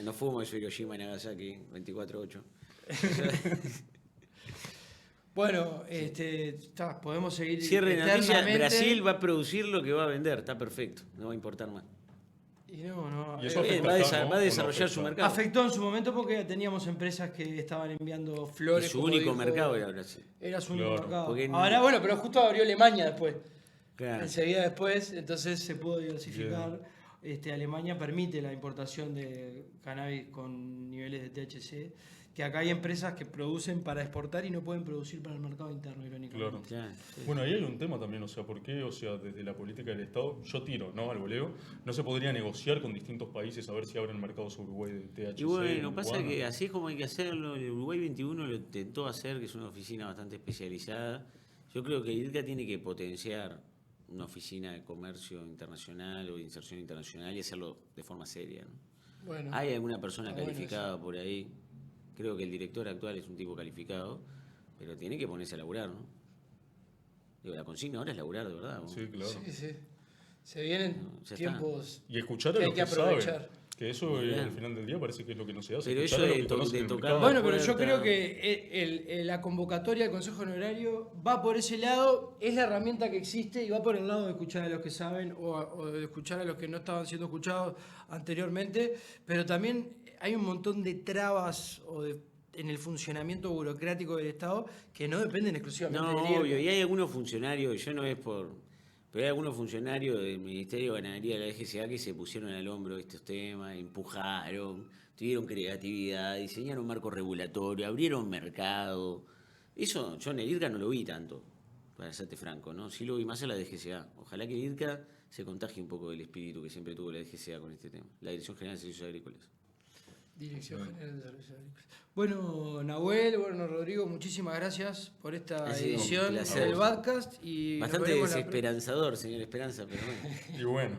No fumo eso Hiroshima y Nagasaki 24/8. Bueno, podemos seguir Cierre de noticias, eternamente. Brasil va a producir lo que va a vender, está perfecto, no va a importar más. Y no. Y eso Bien, afecta acá, ¿no? va a ¿O no desarrollar su afecta? mercado. Afectó en su momento porque teníamos empresas que estaban enviando Y flores. su como único dijo, mercado era Brasil. Era su único Claro, mercado. porque Ahora, bueno, pero justo abrió Alemania después. Claro. Enseguida después, entonces se pudo diversificar. Alemania permite la importación de cannabis con niveles de THC, que acá hay empresas que producen para exportar y no pueden producir para el mercado interno, irónicamente. Claro. Claro, sí. Bueno, ahí hay un tema también, o sea, ¿por qué, o sea, desde la política del Estado, yo tiro, ¿no? Al voleo, no se podría negociar con distintos países a ver si abren mercados Uruguay de THC? Y bueno, pasa marihuana? que así es como hay que hacerlo. El Uruguay 21 lo intentó hacer, que es una oficina bastante especializada. Yo creo que IRCA tiene que potenciar una oficina de comercio internacional o de inserción internacional y hacerlo de forma seria, ¿no? Bueno, Hay alguna persona está bueno calificada por ahí. Creo que el director actual es un tipo calificado, pero tiene que ponerse a laburar, ¿no? Digo, la consigna ahora es laburar, de verdad. ¿no? Sí, claro. sí. Se vienen No, ya tiempos Y escuchar a que hay los que que saben. aprovechar. Que eso al final del día parece que es lo que no se hace. Pero escuchar eso a los de que to- conocen de el tocar mercado. Bueno, pero yo puerta. creo que la convocatoria del Consejo Honorario va por ese lado, es la herramienta que existe y va por el lado de escuchar a los que saben o de escuchar a los que no estaban siendo escuchados anteriormente, pero también hay un montón de trabas en el funcionamiento burocrático del Estado que no dependen exclusivamente No, del IRCA. obvio, y hay algunos funcionarios, yo no es por... Pero hay algunos funcionarios del Ministerio de Ganadería de la DGCA que se pusieron al hombro estos temas, empujaron, tuvieron creatividad, diseñaron marco regulatorio, abrieron mercado. Eso yo en el IRCA no lo vi tanto, para serte franco, ¿no? Sí lo vi más en la DGCA. Ojalá que el IRCA se contagie un poco del espíritu que siempre tuvo la DGCA con este tema, la Dirección General de Servicios Agrícolas. Dirección General de Servicios Agrícolas. Bueno, Nahuel, bueno, Rodrigo, muchísimas gracias por esta Ha sido un edición placer. del podcast. Y nos Bastante veremos la desesperanzador, señor Esperanza, pero bueno. Y bueno,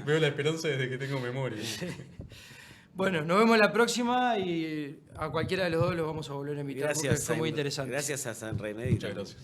veo la esperanza desde que tengo memoria. Bueno, nos vemos la próxima y a cualquiera de los dos los vamos a volver a invitar porque fue muy Simon. interesante. Gracias a San Remedio. Muchas gracias.